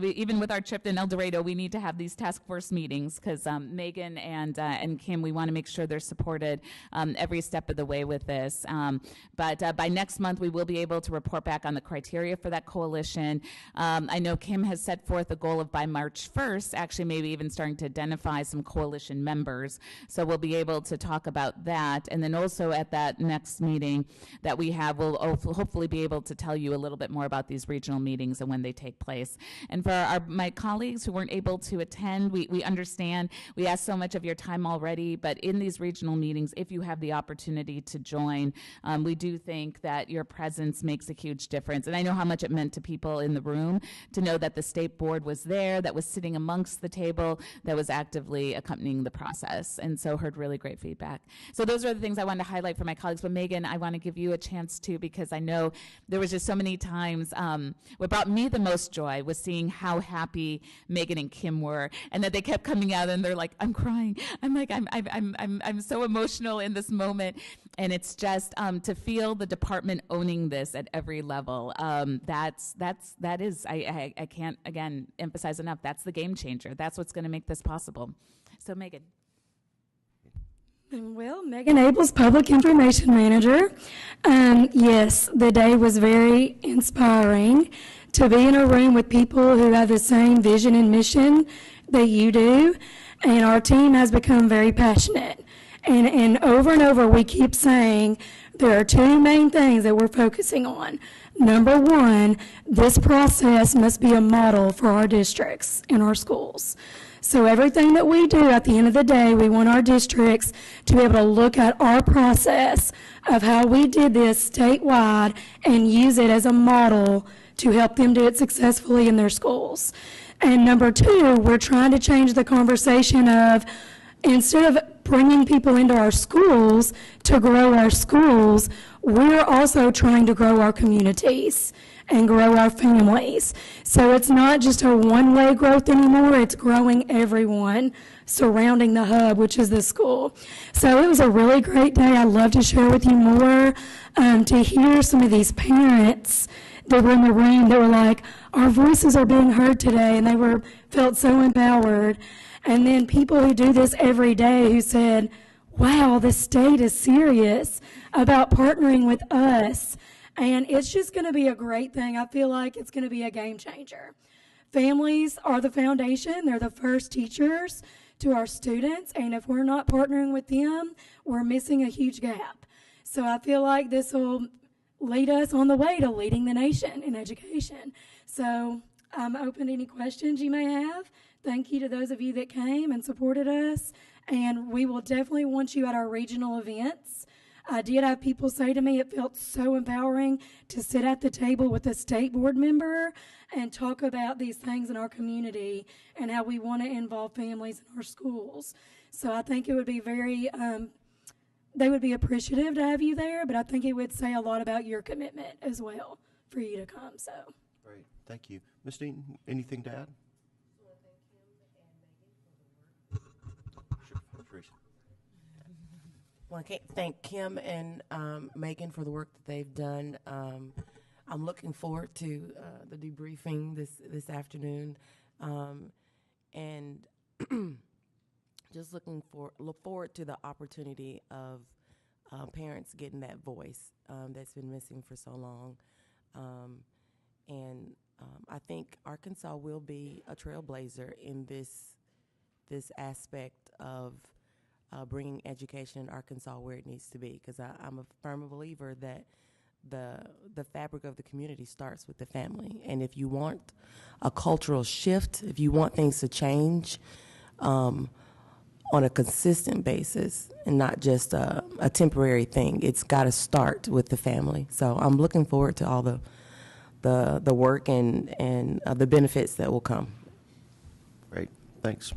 even with our trip in El Dorado, we need to have these task force meetings because Megan and Kim, we want to make sure they're supported every step of the way with this. But by next month, we will be able to report back on the criteria for that coalition. I know Kim has set forth a goal of by March 1st, actually maybe even starting to identify some coalition members. So we'll be able to talk about that. And then also at that next meeting that we have, we'll hopefully be able to tell you a little bit more about these regional meetings and when they take place. And for my colleagues who weren't able to attend, we understand we asked so much of your time already, but in these regional meetings, if you have the opportunity to join, we do think that your presence makes a huge difference. And I know how much it meant to people in the room to know that the state board was there, that was sitting amongst the table, that was actively accompanying the process. And so heard really great feedback. So those are the things I wanted to highlight for my colleagues. But Megan, I want to give you a chance too, because I know there was just so many times, what brought me the most joy was seeing how happy Megan and Kim were, and that they kept coming out and they're like, I'm crying. I'm like, I'm so emotional in this moment. And it's just to feel the department owning this at every level. That is, I can't, again, emphasize enough, that's the game changer. That's what's going to make this possible. So Megan. Well, Megan Abels, Public Information Manager. Yes, the day was very inspiring to be in a room with people who have the same vision and mission that you do, and our team has become very passionate. And over we keep saying there are two main things that we're focusing on. Number one, this process must be a model for our districts and our schools. So everything that we do at the end of the day, we want our districts to be able to look at our process of how we did this statewide and use it as a model to help them do it successfully in their schools. And number two, we're trying to change the conversation of, instead of bringing people into our schools to grow our schools, we're also trying to grow our communities and grow our families. So it's not just a one-way growth anymore, it's growing everyone surrounding the hub, which is the school. So it was a really great day. I'd love to share with you more, to hear some of these parents that were in the room that were like, our voices are being heard today, and they felt so empowered. And then people who do this every day who said, wow, the state is serious about partnering with us. And it's just going to be a great thing. I feel like it's going to be a game changer families are the foundation. They're the first teachers to our students, and if we're not partnering with them, we're missing a huge gap. So I feel like this will lead us on the way to leading the nation in education. So I'm open to any questions you may have. Thank you to those of you that came and supported us, and we will definitely want you at our regional events. I did have people say to me it felt so empowering to sit at the table with a state board member and talk about these things in our community and how we want to involve families in our schools. So I think it would be very, they would be appreciative to have you there, but I think it would say a lot about your commitment as well for you to come. So. Great, thank you. Ms. Dean, anything to add? Well, I thank Kim and Megan for the work that they've done. I'm looking forward to the debriefing this afternoon, and just look forward to the opportunity of parents getting that voice that's been missing for so long. And I think Arkansas will be a trailblazer in this aspect of bringing education in Arkansas where it needs to be, because I'm a firm believer that the fabric of the community starts with the family. And if you want a cultural shift, if you want things to change on a consistent basis and not just a temporary thing, it's got to start with the family. So I'm looking forward to all the work and the benefits that will come. Great, thanks.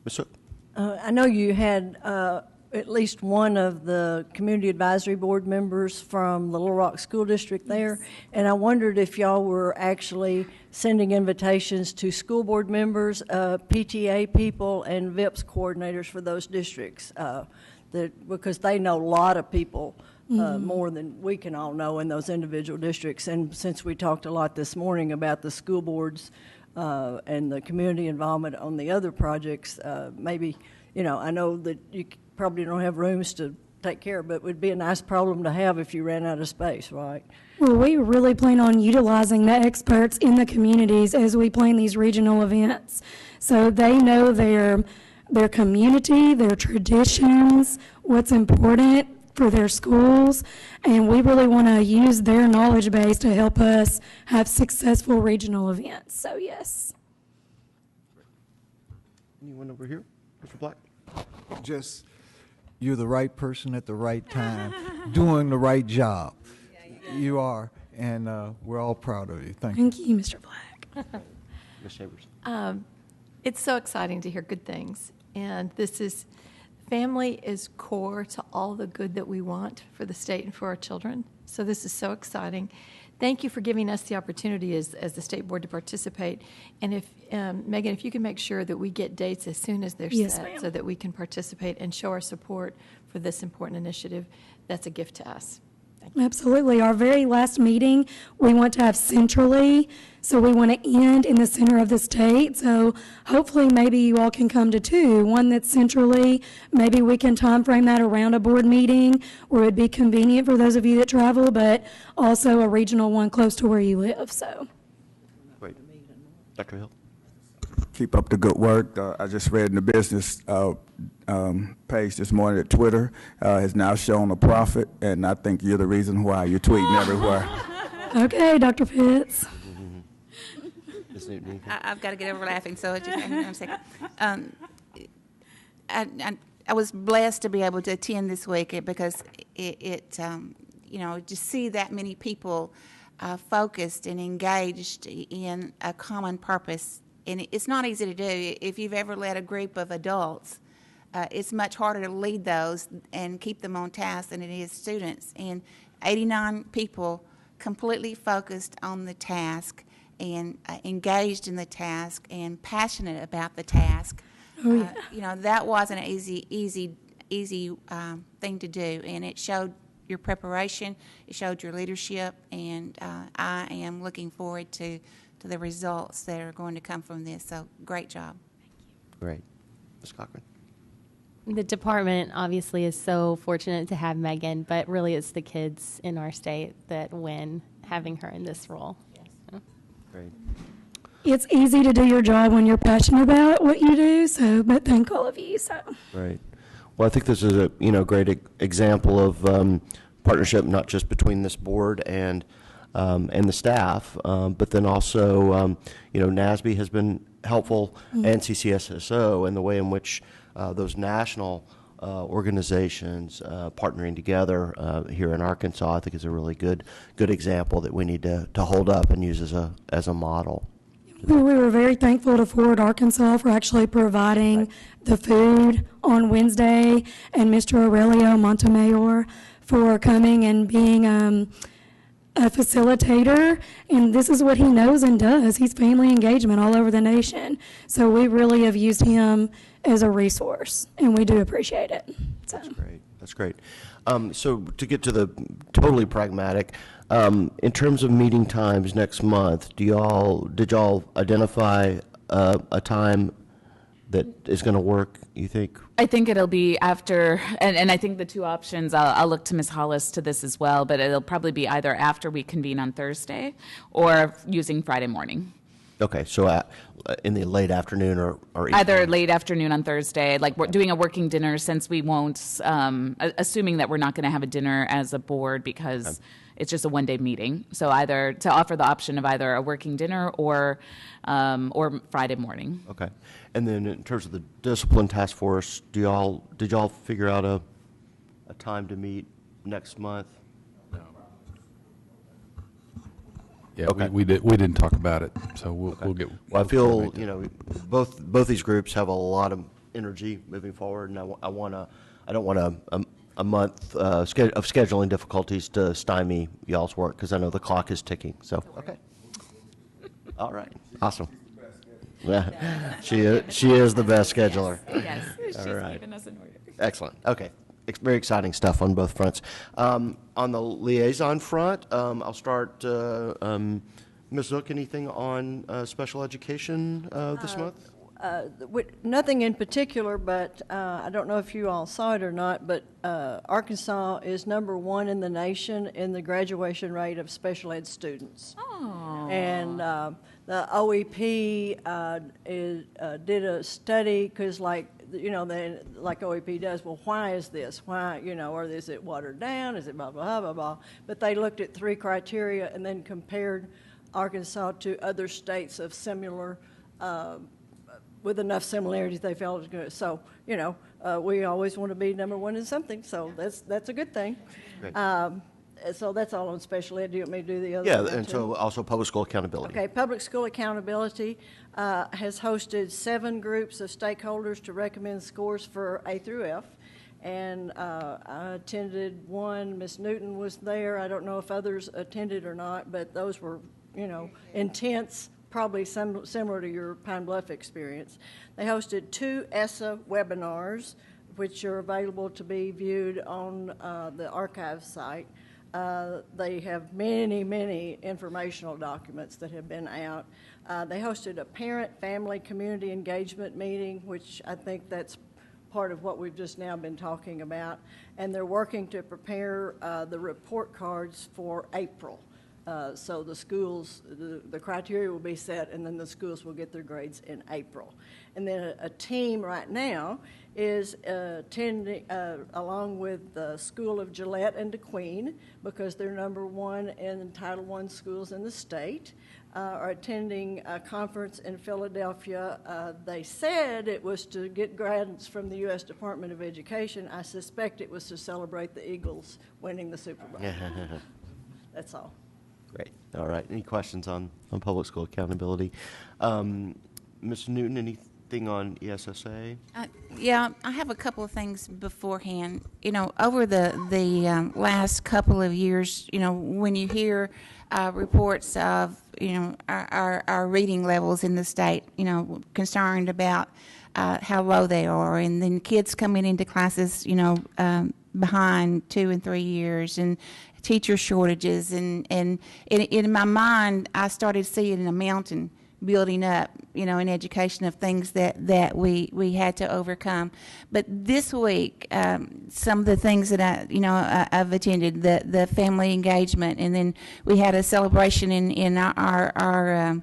Ms. Hook? I know you had at least one of the Community Advisory Board members from the Little Rock School District there, and I wondered if y'all were actually sending invitations to school board members, PTA people, and VIPS coordinators for those districts, because they know a lot of people, more than we can all know in those individual districts. And since we talked a lot this morning about the school boards and the community involvement on the other projects, maybe, I know that you probably don't have rooms to take care of, but it would be a nice problem to have if you ran out of space, right? Well, we really plan on utilizing the experts in the communities as we plan these regional events. So they know their community, their traditions, what's important for their schools, and we really want to use their knowledge base to help us have successful regional events. So, yes. Anyone over here? Mr. Black? Just, you're the right person at the right time, doing the right job. You are, and we're all proud of you. Thank you. Thank you, Mr. Black. Ms. Chambers? It's so exciting to hear good things, and family is core to all the good that we want for the state and for our children. So this is so exciting. Thank you for giving us the opportunity as the state board to participate. And if, Megan, if you can make sure that we get dates as soon as they're Yes, set ma'am. so that we can participate and show our support for this important initiative, that's a gift to us. Thank you. Absolutely. Our very last meeting, we want to have centrally, so we want to end in the center of the state. So hopefully maybe you all can come to two, one that's centrally. Maybe we can time frame that around a board meeting where it would be convenient for those of you that travel, but also a regional one close to where you live. So. Great. Dr. Hill? Keep up the good work. I just read in the business page this morning that Twitter has now shown a profit, and I think you're the reason why you're tweeting everywhere. Okay, Dr. Pitts. I've got to get over laughing, so just hang on a second. I was blessed to be able to attend this week because just see that many people focused and engaged in a common purpose. And it's not easy to do. If you've ever led a group of adults, it's much harder to lead those and keep them on task than it is students. And 89 people completely focused on the task and engaged in the task and passionate about the task. Oh, yeah. That wasn't an easy thing to do, and it showed your preparation, it showed your leadership, and I am looking forward to the results that are going to come from this. So great job. Great. Ms. Cochran? The department obviously is so fortunate to have Megan, but really it's the kids in our state that win having her in this role. Great. it's easy to do your job when you're passionate about what you do, so, but thank all of you, so. Right. Well, I think this is a, great example of partnership, not just between this board and the staff, but then also, NASB has been helpful, and CCSSO, and the way in which those national organizations partnering together here in Arkansas, I think is a really good example that we need to hold up and use as a model. We were very thankful to Forward Arkansas for actually providing the food on Wednesday, and Mr. Aurelio Montemayor for coming and being a facilitator, and this is what he knows and does. He's family engagement all over the nation. So we really have used him as a resource, and we do appreciate it. So. That's great. That's great. So to get to the totally pragmatic, in terms of meeting times next month, did y'all identify a time that is going to work, you think? I think it'll be after, and I think the two options, I'll look to Ms. Hollis to this as well, but it'll probably be either after we convene on Thursday or using Friday morning. Okay, so in the late afternoon or evening? Either late afternoon on Thursday, like we're doing a working dinner, since we won't, assuming that we're not going to have a dinner as a board because it's just a one-day meeting. So either to offer the option of either a working dinner or Friday morning. Okay, and then in terms of the discipline task force, did y'all figure out a time to meet next month? Yeah, Okay. we didn't talk about it, so we'll get. Well, I feel, both these groups have a lot of energy moving forward, and I don't want a month of scheduling difficulties to stymie y'all's work, because I know the clock is ticking, so, okay. All right, awesome. Yeah, she is the best scheduler. Yes, she's All right. keeping us in order. Excellent, okay. Very exciting stuff on both fronts. On the liaison front, I'll start, Ms. Zook, anything on special education this month? Nothing in particular, but I don't know if you all saw it or not, but Arkansas is #1 in the nation in the graduation rate of special ed students. Oh. And the OEP did a study, because like OEP does, well, why is this? Why, or is it watered down? Is it blah, blah, blah, blah? But they looked at 3 criteria and then compared Arkansas to other states of similar, with enough similarities they felt it was good. So, we always want to be #1 in something, so that's a good thing. Great. So that's all on special ed. Do you want me to do the other Yeah, one and too? so also public school accountability. Okay, Public School Accountability has hosted 7 groups of stakeholders to recommend scores for A through F. And I attended one. Ms. Newton was there. I don't know if others attended or not, but those were, intense, probably similar to your Pine Bluff experience. They hosted 2 Essa webinars, which are available to be viewed on the archive site. They have many, many informational documents that have been out. They hosted a parent, family, community engagement meeting, which I think that's part of what we've just now been talking about. And they're working to prepare the report cards for April. So the schools, the criteria will be set, and then the schools will get their grades in April. And then a team right now is attending, along with the School of Gillette and DeQueen, because they're #1 in Title I schools in the state, are attending a conference in Philadelphia. They said it was to get grants from the U.S. Department of Education. I suspect it was to celebrate the Eagles winning the Super Bowl. That's all. Great. All right. Any questions on public school accountability? Ms. Newton, anything on ESSA? Yeah, I have a couple of things beforehand. Over the last couple of years, when you hear reports of, our reading levels in the state, concerned about how low they are, and then kids coming into classes, behind 2 and 3 years, and teacher shortages, and in my mind, I started seeing a mountain building up, in education of things that we had to overcome. But this week, some of the things that I've attended, the family engagement, and then we had a celebration in our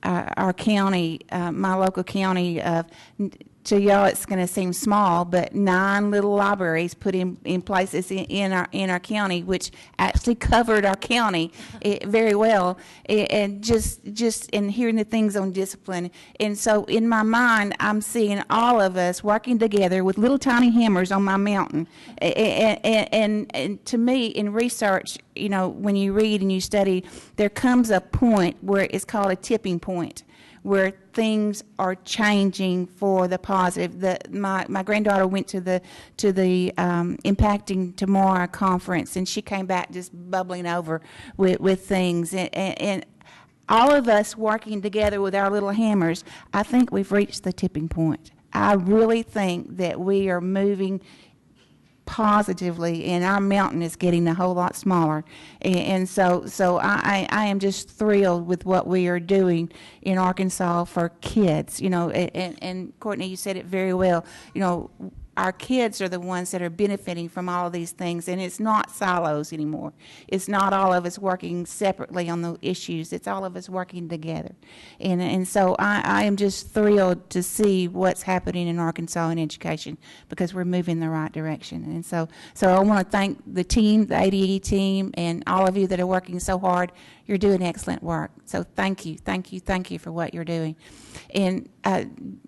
our county, my local county, to y'all it's going to seem small, but 9 little libraries put in places in our county, which actually covered our county very well, and just in hearing the things on discipline. And so in my mind, I'm seeing all of us working together with little tiny hammers on my mountain. And to me, in research, you know, when you read and you study, there comes a point where it's called a tipping point, where things are changing for the positive. My granddaughter went to the Impacting Tomorrow conference, and she came back just bubbling over with things. And all of us working together with our little hammers, I think we've reached the tipping point. I really think that we are moving positively, and our mountain is getting a whole lot smaller. And so I am just thrilled with what we are doing in Arkansas for kids. You know, and Courtney, you said it very well. You know, our kids are the ones that are benefiting from all of these things, and it's not silos anymore. It's not all of us working separately on the issues. It's all of us working together. And so I am just thrilled to see what's happening in Arkansas in education, because we're moving in the right direction. And so I want to thank the team, the ADE team, and all of you that are working so hard. You're doing excellent work. So thank you for what you're doing. And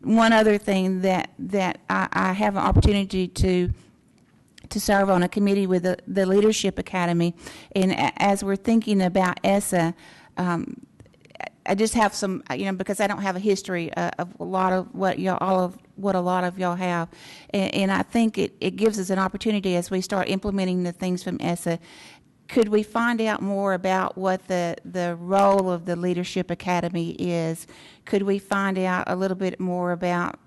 one other thing that I have an opportunity to serve on a committee with the Leadership Academy, and as we're thinking about Essa, I just have some, you know, because I don't have a history of a lot of what a lot of y'all have, and I think it gives us an opportunity as we start implementing the things from Essa. Could we find out more about what the role of the Leadership Academy is? Could we find out a little bit more about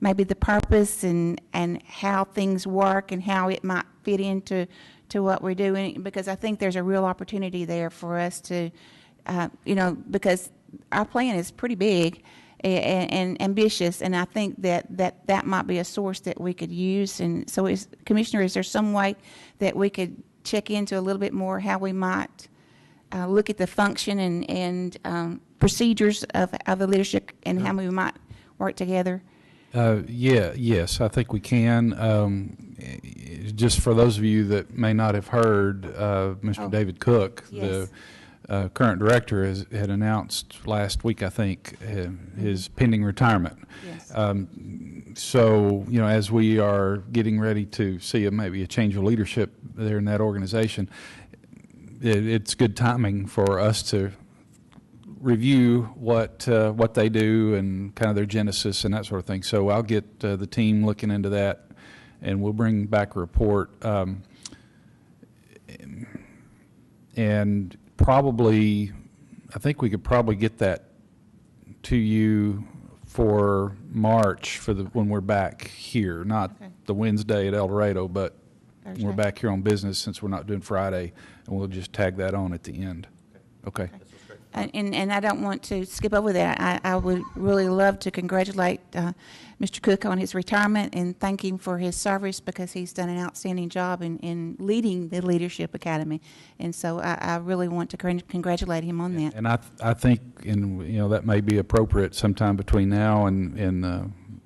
maybe the purpose and how things work and how it might fit into what we're doing? Because I think there's a real opportunity there for us to, you know, because our plan is pretty big and ambitious, and I think that might be a source that we could use. And so, Commissioner, is there some way that we could check into a little bit more how we might look at the function and procedures of the leadership and how we might work together? Yes, I think we can. Just for those of you that may not have heard, Mr. David Cook, yes, the current director, had announced last week, I think, his pending retirement. Yes. So, you know, as we are getting ready to see maybe a change of leadership there in that organization, it's good timing for us to review what they do and kind of their genesis and that sort of thing. So I'll get the team looking into that, and we'll bring back a report. And probably, I think we could probably get that to you for March when we're back here, not the Wednesday at El Dorado, but Thursday. we're back here on business since we're not doing Friday, and we'll just tag that on at the end. Okay. And I don't want to skip over that. I would really love to congratulate Mr. Cook on his retirement and thank him for his service, because he's done an outstanding job in leading the Leadership Academy. And so I really want to congratulate him on that. And I think, and you know, that may be appropriate sometime between now and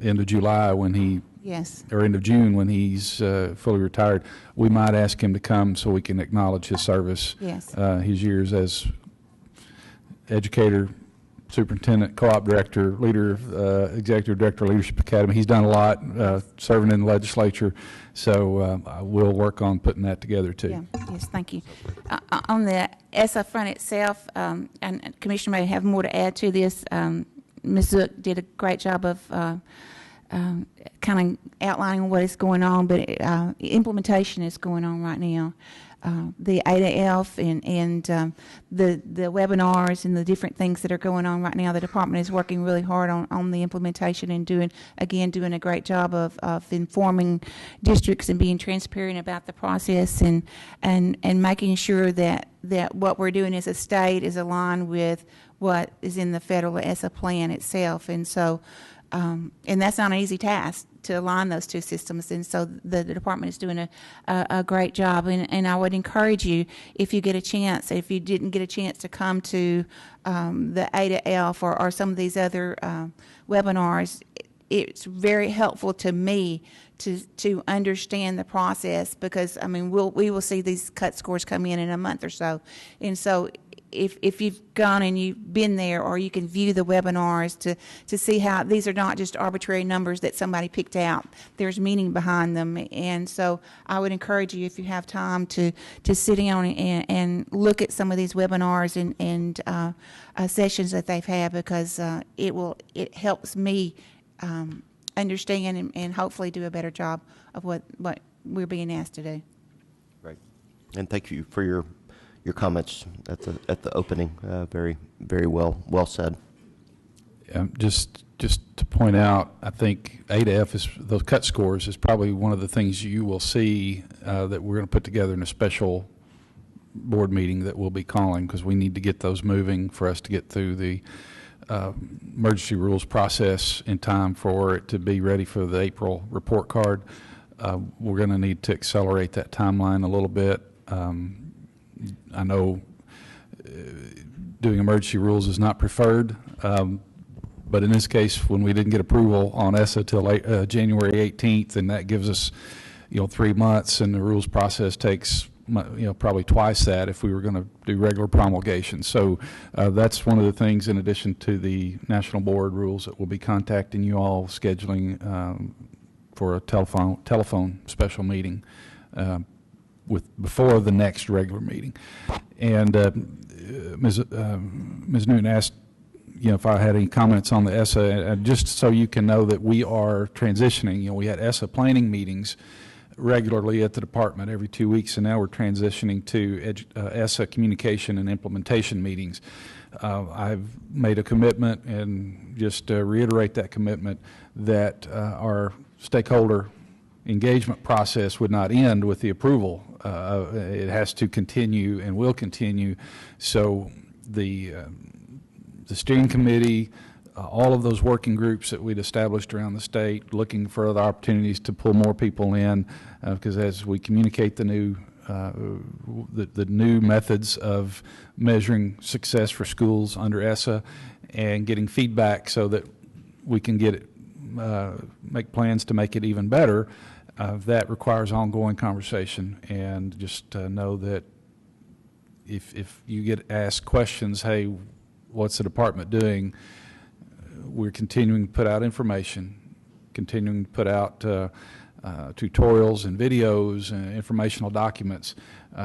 end of July when he, yes, or end of June when he's fully retired, we might ask him to come so we can acknowledge his service, yes, his years as educator, superintendent, co-op director, leader, executive director, Leadership Academy. He's done a lot serving in the legislature, so we'll work on putting that together too. Yeah. Yes, thank you. On the Essa front itself, and Commissioner may have more to add to this, Ms. Zook did a great job of kind of outlining what is going on, but implementation is going on right now. The ADF and the webinars and the different things that are going on right now. The department is working really hard on the implementation and doing a great job of informing districts and being transparent about the process and making sure that what we're doing as a state is aligned with what is in the federal ESSA plan itself. And so and that's not an easy task to align those two systems. And so the department is doing a great job. And I would encourage you, if you get a chance, if you didn't get a chance to come to the A to F or some of these other webinars, it's very helpful to me to understand the process, because I mean we will see these cut scores come in a month or so, and so if you've gone and you've been there, or you can view the webinars to see how these are not just arbitrary numbers that somebody picked out. There's meaning behind them, and so I would encourage you, if you have time, to sit down and look at some of these webinars and sessions that they've had, because it helps me understand and hopefully do a better job of what we're being asked to do. Right. And thank you for your comments at the opening. Very, very well said. Just to point out, I think A to F is those cut scores is probably one of the things you will see that we're going to put together in a special board meeting that we'll be calling, because we need to get those moving for us to get through the emergency rules process in time for it to be ready for the April report card. We're going to need to accelerate that timeline a little bit. I know doing emergency rules is not preferred, but in this case, when we didn't get approval on Essa till January 18th, and that gives us 3 months, and the rules process takes probably twice that if we were going to do regular promulgation. So that's one of the things, in addition to the national board rules, that we'll be contacting you all, scheduling for a telephone special meeting before the next regular meeting. And Ms. Newton asked if I had any comments on the Essa, just so you can know that we are transitioning. We had Essa planning meetings regularly at the department every 2 weeks, and now we're transitioning to Essa communication and implementation meetings. I've made a commitment, and just to reiterate that commitment, that our stakeholder engagement process would not end with the approval. It has to continue and will continue. So the steering committee, all of those working groups that we'd established around the state, looking for other opportunities to pull more people in, because as we communicate the new methods of measuring success for schools under Essa, and getting feedback so that we can get it, make plans to make it even better, that requires ongoing conversation. And just know that if you get asked questions, hey, what's the department doing? We're continuing to put out information, continuing to put out tutorials and videos and informational documents.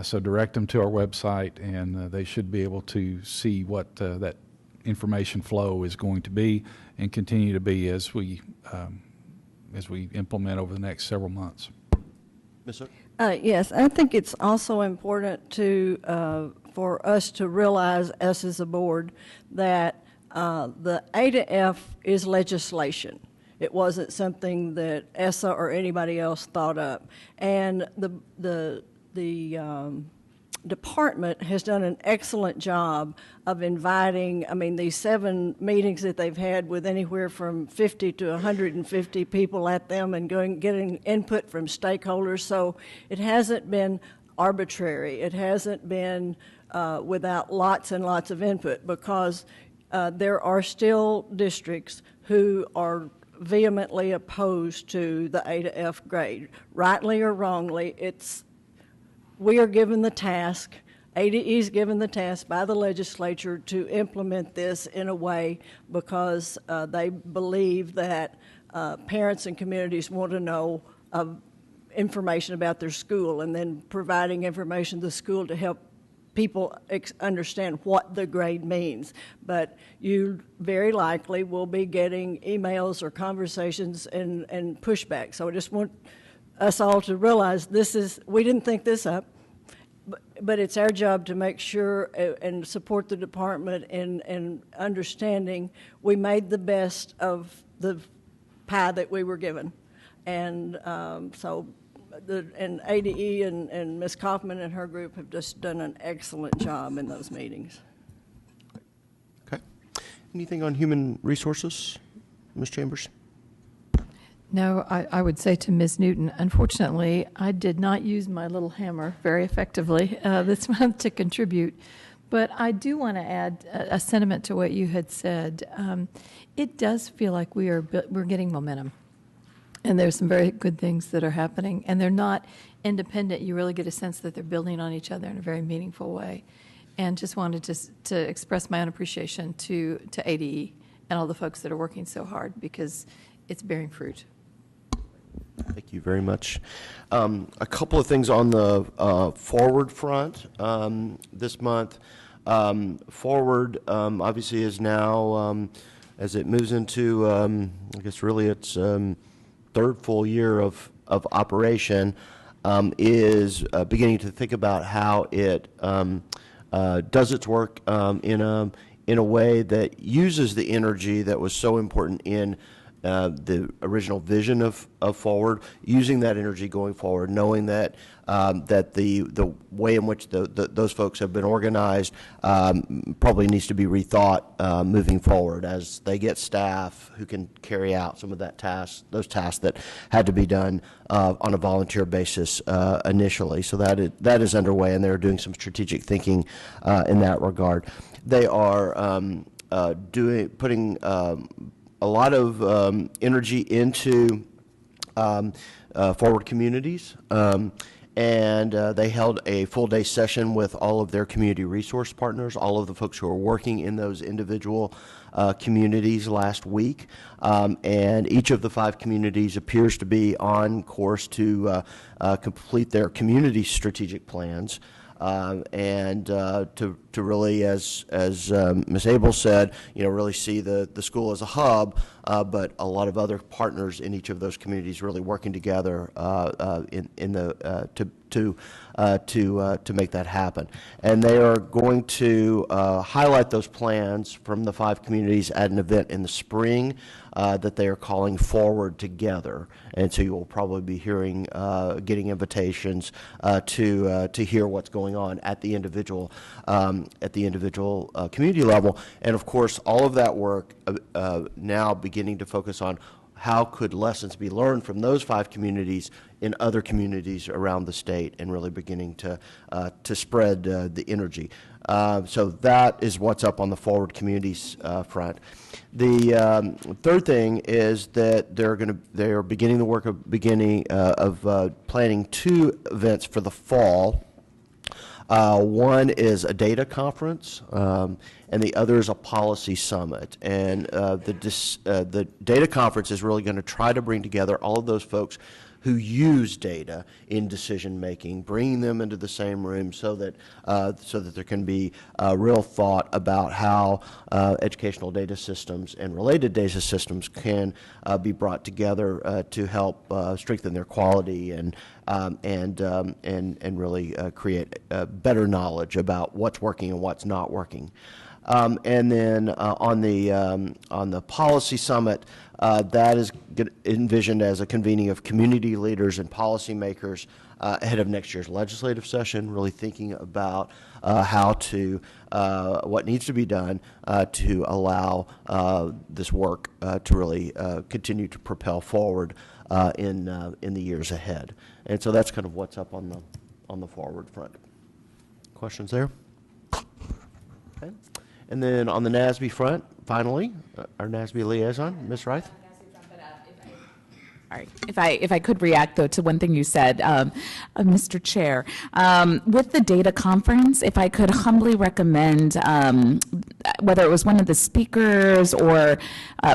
So direct them to our website, and they should be able to see what that information flow is going to be and continue to be as we implement over the next several months. Ms. Hook? Yes, I think it's also important for us to realize, us as a board, that the A to F is legislation. It wasn't something that Essa or anybody else thought up. And the department has done an excellent job of inviting, these 7 meetings that they've had with anywhere from 50 to 150 people at them, and getting input from stakeholders. So it hasn't been arbitrary. It hasn't been without lots and lots of input, because there are still districts who are vehemently opposed to the A to F grade. Rightly or wrongly, we are given the task, ADE is given the task by the legislature to implement this in a way, because they believe that parents and communities want to know information about their school, and then providing information to the school to help people understand what the grade means. But you very likely will be getting emails or conversations and pushback. So I just want us all to realize we didn't think this up, but it's our job to make sure and support the department in understanding we made the best of the pie that we were given. And and ADE and Ms. Kaufman and her group have just done an excellent job in those meetings. Okay. Anything on human resources, Ms. Chambers? No, I would say to Ms. Newton, unfortunately, I did not use my little hammer very effectively this month to contribute. But I do want to add a sentiment to what you had said. It does feel like we're getting momentum. And there's some very good things that are happening. And they're not independent. You really get a sense that they're building on each other in a very meaningful way. And just wanted to express my own appreciation to ADE and all the folks that are working so hard, because it's bearing fruit. Thank you very much. A couple of things on the forward front this month. Forward obviously is now, as it moves into, I guess really its third full year of operation, is beginning to think about how it does its work in a way that uses the energy that was so important in the original vision of Forward, using that energy going forward, knowing that that the way in which those folks have been organized probably needs to be rethought moving forward as they get staff who can carry out some of those tasks that had to be done on a volunteer basis initially. So that is underway, and they're doing some strategic thinking in that regard. They are putting a lot of energy into Forward Communities, and they held a full-day session with all of their community resource partners, all of the folks who are working in those individual communities last week, and each of the 5 communities appears to be on course to complete their community strategic plans. And to really, as Ms. Abel said, really see the school as a hub, but a lot of other partners in each of those communities really working together to make that happen. And they are going to highlight those plans from the 5 communities at an event in the spring that they are calling Forward Together. And so you will probably be getting invitations to hear what's going on at the individual community level. And of course, all of that work now beginning to focus on how could lessons be learned from those 5 communities in other communities around the state, and really beginning to spread the energy. So that is what's up on the Forward Communities front. The third thing is that they are beginning the work of planning 2 events for the fall. One is a data conference, and the other is a policy summit. And the data conference is really going to try to bring together all of those folks who use data in decision making, bringing them into the same room so that there can be real thought about how educational data systems and related data systems can be brought together to help strengthen their quality and really create better knowledge about what's working and what's not working. And then on the policy summit, that is envisioned as a convening of community leaders and policymakers ahead of next year's legislative session, really thinking about what needs to be done to allow this work to really continue to propel forward in the years ahead. And so that's kind of what's up on the Forward front. Questions there? Okay. And then on the Nasbe front, finally, our Nasbe Liaison, Ms. Reith. All right. If I could react, though, to one thing you said, Mr. Chair, with the data conference, if I could humbly recommend, whether it was one of the speakers or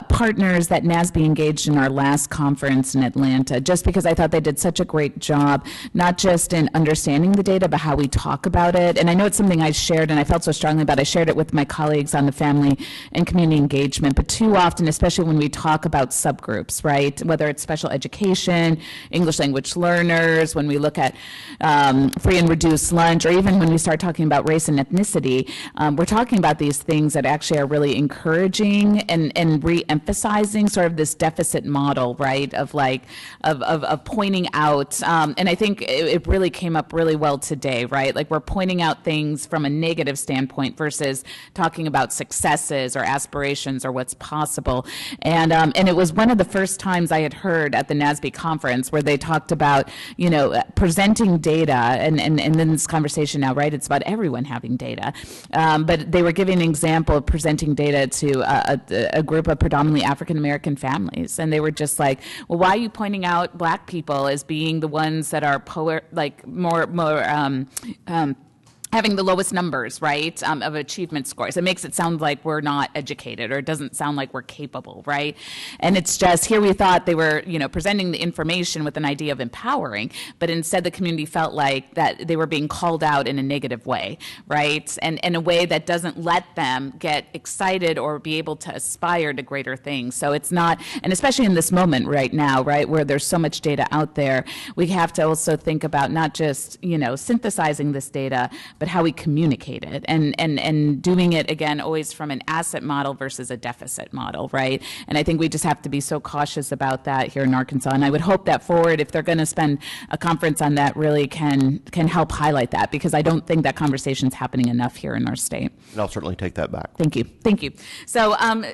partners that NASB engaged in our last conference in Atlanta, just because I thought they did such a great job, not just in understanding the data, but how we talk about it. And I know it's something I shared, and I felt so strongly about it. I shared it with my colleagues on the family and community engagement, but too often, especially when we talk about subgroups, right, whether it's special education, English language learners, when we look at free and reduced lunch, or even when we start talking about race and ethnicity, we're talking about these things things that actually are really encouraging and re-emphasizing sort of this deficit model, right, of like, of pointing out, and I think it really came up really well today, right? Like, we're pointing out things from a negative standpoint versus talking about successes or aspirations or what's possible. And it was one of the first times I had heard at the Nasbe conference where they talked about, you know, presenting data, and then this conversation now, right, it's about everyone having data. But they were giving an example of presenting data to a group of predominantly African-American families. And they were just like, well, why are you pointing out black people as being the ones that are having the lowest numbers, right, of achievement scores? It makes it sound like we're not educated, or it doesn't sound like we're capable, right? And it's just, here we thought they were, you know, presenting the information with an idea of empowering, but instead the community felt like that they were being called out in a negative way, right? And in a way that doesn't let them get excited or be able to aspire to greater things. So it's not, and especially in this moment right now, right, where there's so much data out there, we have to also think about not just, you know, synthesizing this data, but how we communicate it, and doing it, again, always from an asset model versus a deficit model, right? And I think we just have to be so cautious about that here in Arkansas. And I would hope that Forward, if they're going to spend a conference on that, really can help highlight that, because I don't think that conversation's happening enough here in our state. And I'll certainly take that back. Thank you. Thank you. So, and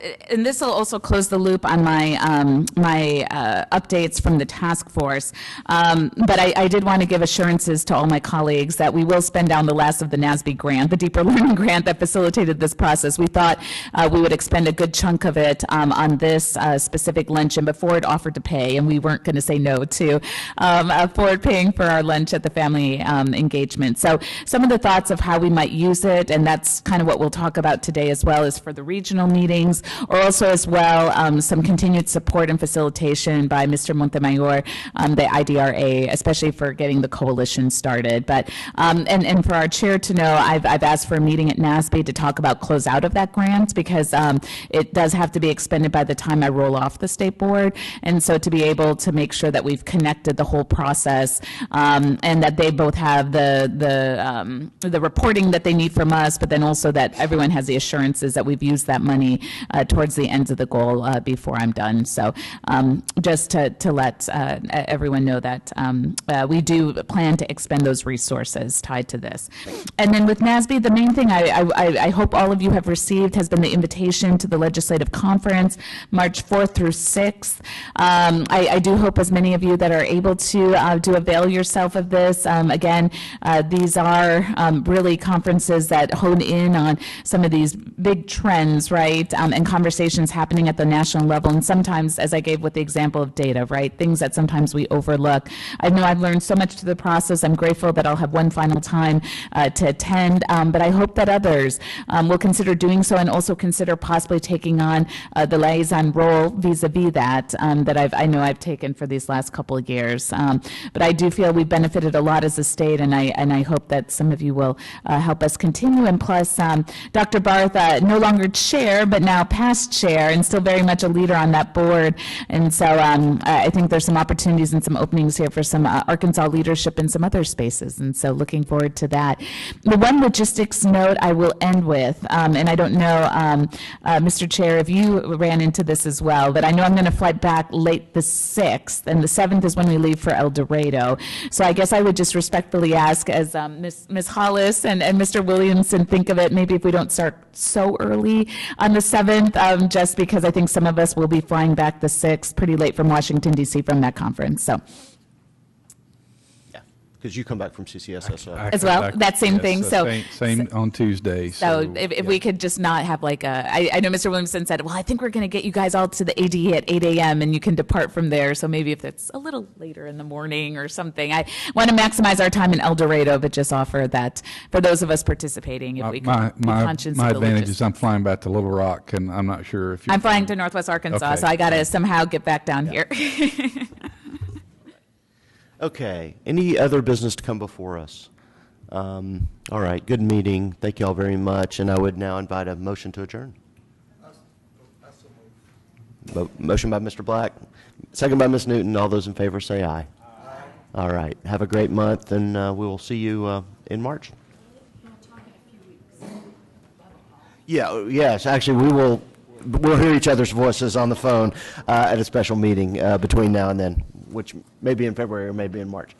this will also close the loop on my updates from the task force. But I did want to give assurances to all my colleagues that we will spend down the last of the Nasbe grant, the deeper learning grant that facilitated this process. We thought we would expend a good chunk of it on this specific luncheon, but Ford offered to pay, and we weren't going to say no to Ford paying for our lunch at the family engagement. So some of the thoughts of how we might use it, and that's kind of what we'll talk about today, as well as for the regional meetings, or also as well some continued support and facilitation by Mr. Montemayor, the IDRA, especially for getting the coalition started. But and for our chair to know, I've asked for a meeting at Nasbe to talk about close out of that grant, because it does have to be expended by the time I roll off the state board. And so to be able to make sure that we've connected the whole process, and that they both have the reporting that they need from us, but then also that everyone has the assurances that we've used that money towards the ends of the goal before I'm done. So just to let everyone know that we do plan to expend those resources tied to this. And then with Nasbe, the main thing I hope all of you have received has been the invitation to the legislative conference, March 4th through 6th. I do hope as many of you that are able to do avail yourself of this. Again, these are really conferences that hone in on some of these big trends, right, and conversations happening at the national level. And sometimes, as I gave with the example of data, right, things that sometimes we overlook. I know I've learned so much through the process. I'm grateful that I'll have one final time to attend, but I hope that others will consider doing so, and also consider possibly taking on the liaison role vis-a-vis that I know I've taken for these last couple of years. But I do feel we've benefited a lot as a state, and I hope that some of you will help us continue. And plus, Dr. Barth, no longer chair, but now past chair, and still very much a leader on that board. And so I think there's some opportunities and some openings here for some Arkansas leadership in some other spaces. And so looking forward to that. The one logistics note I will end with, and I don't know, Mr. Chair, if you ran into this as well, but I know I'm going to fly back late the 6th, and the 7th is when we leave for El Dorado. So I guess I would just respectfully ask, as Ms. Hollis and Mr. Williamson think of it, maybe if we don't start so early on the 7th, just because I think some of us will be flying back the 6th pretty late from Washington, D.C. from that conference. So. Because you come back from CCSS as well, that same thing. So same on Tuesday. So if we could just not have like I know Mr. Williamson said, well, I think we're going to get you guys all to the ADE at 8 a.m. and you can depart from there. So maybe if it's a little later in the morning or something. I want to maximize our time in El Dorado, but just offer that for those of us participating, if we can be conscious my of the advantage logistics. is I'm flying back to Little Rock, and I'm not sure if I'm flying to Northwest Arkansas, Okay. so I got to somehow get back down here. Okay, any other business to come before us? All right, good meeting. Thank you all very much, and I would now invite a motion to adjourn. Motion by Mr. Black, second by Ms. Newton. All those in favor say aye. Aye. All right, have a great month, and we will see you in March. Yes, actually, we'll hear each other's voices on the phone at a special meeting between now and then, which may be in February or may be in March.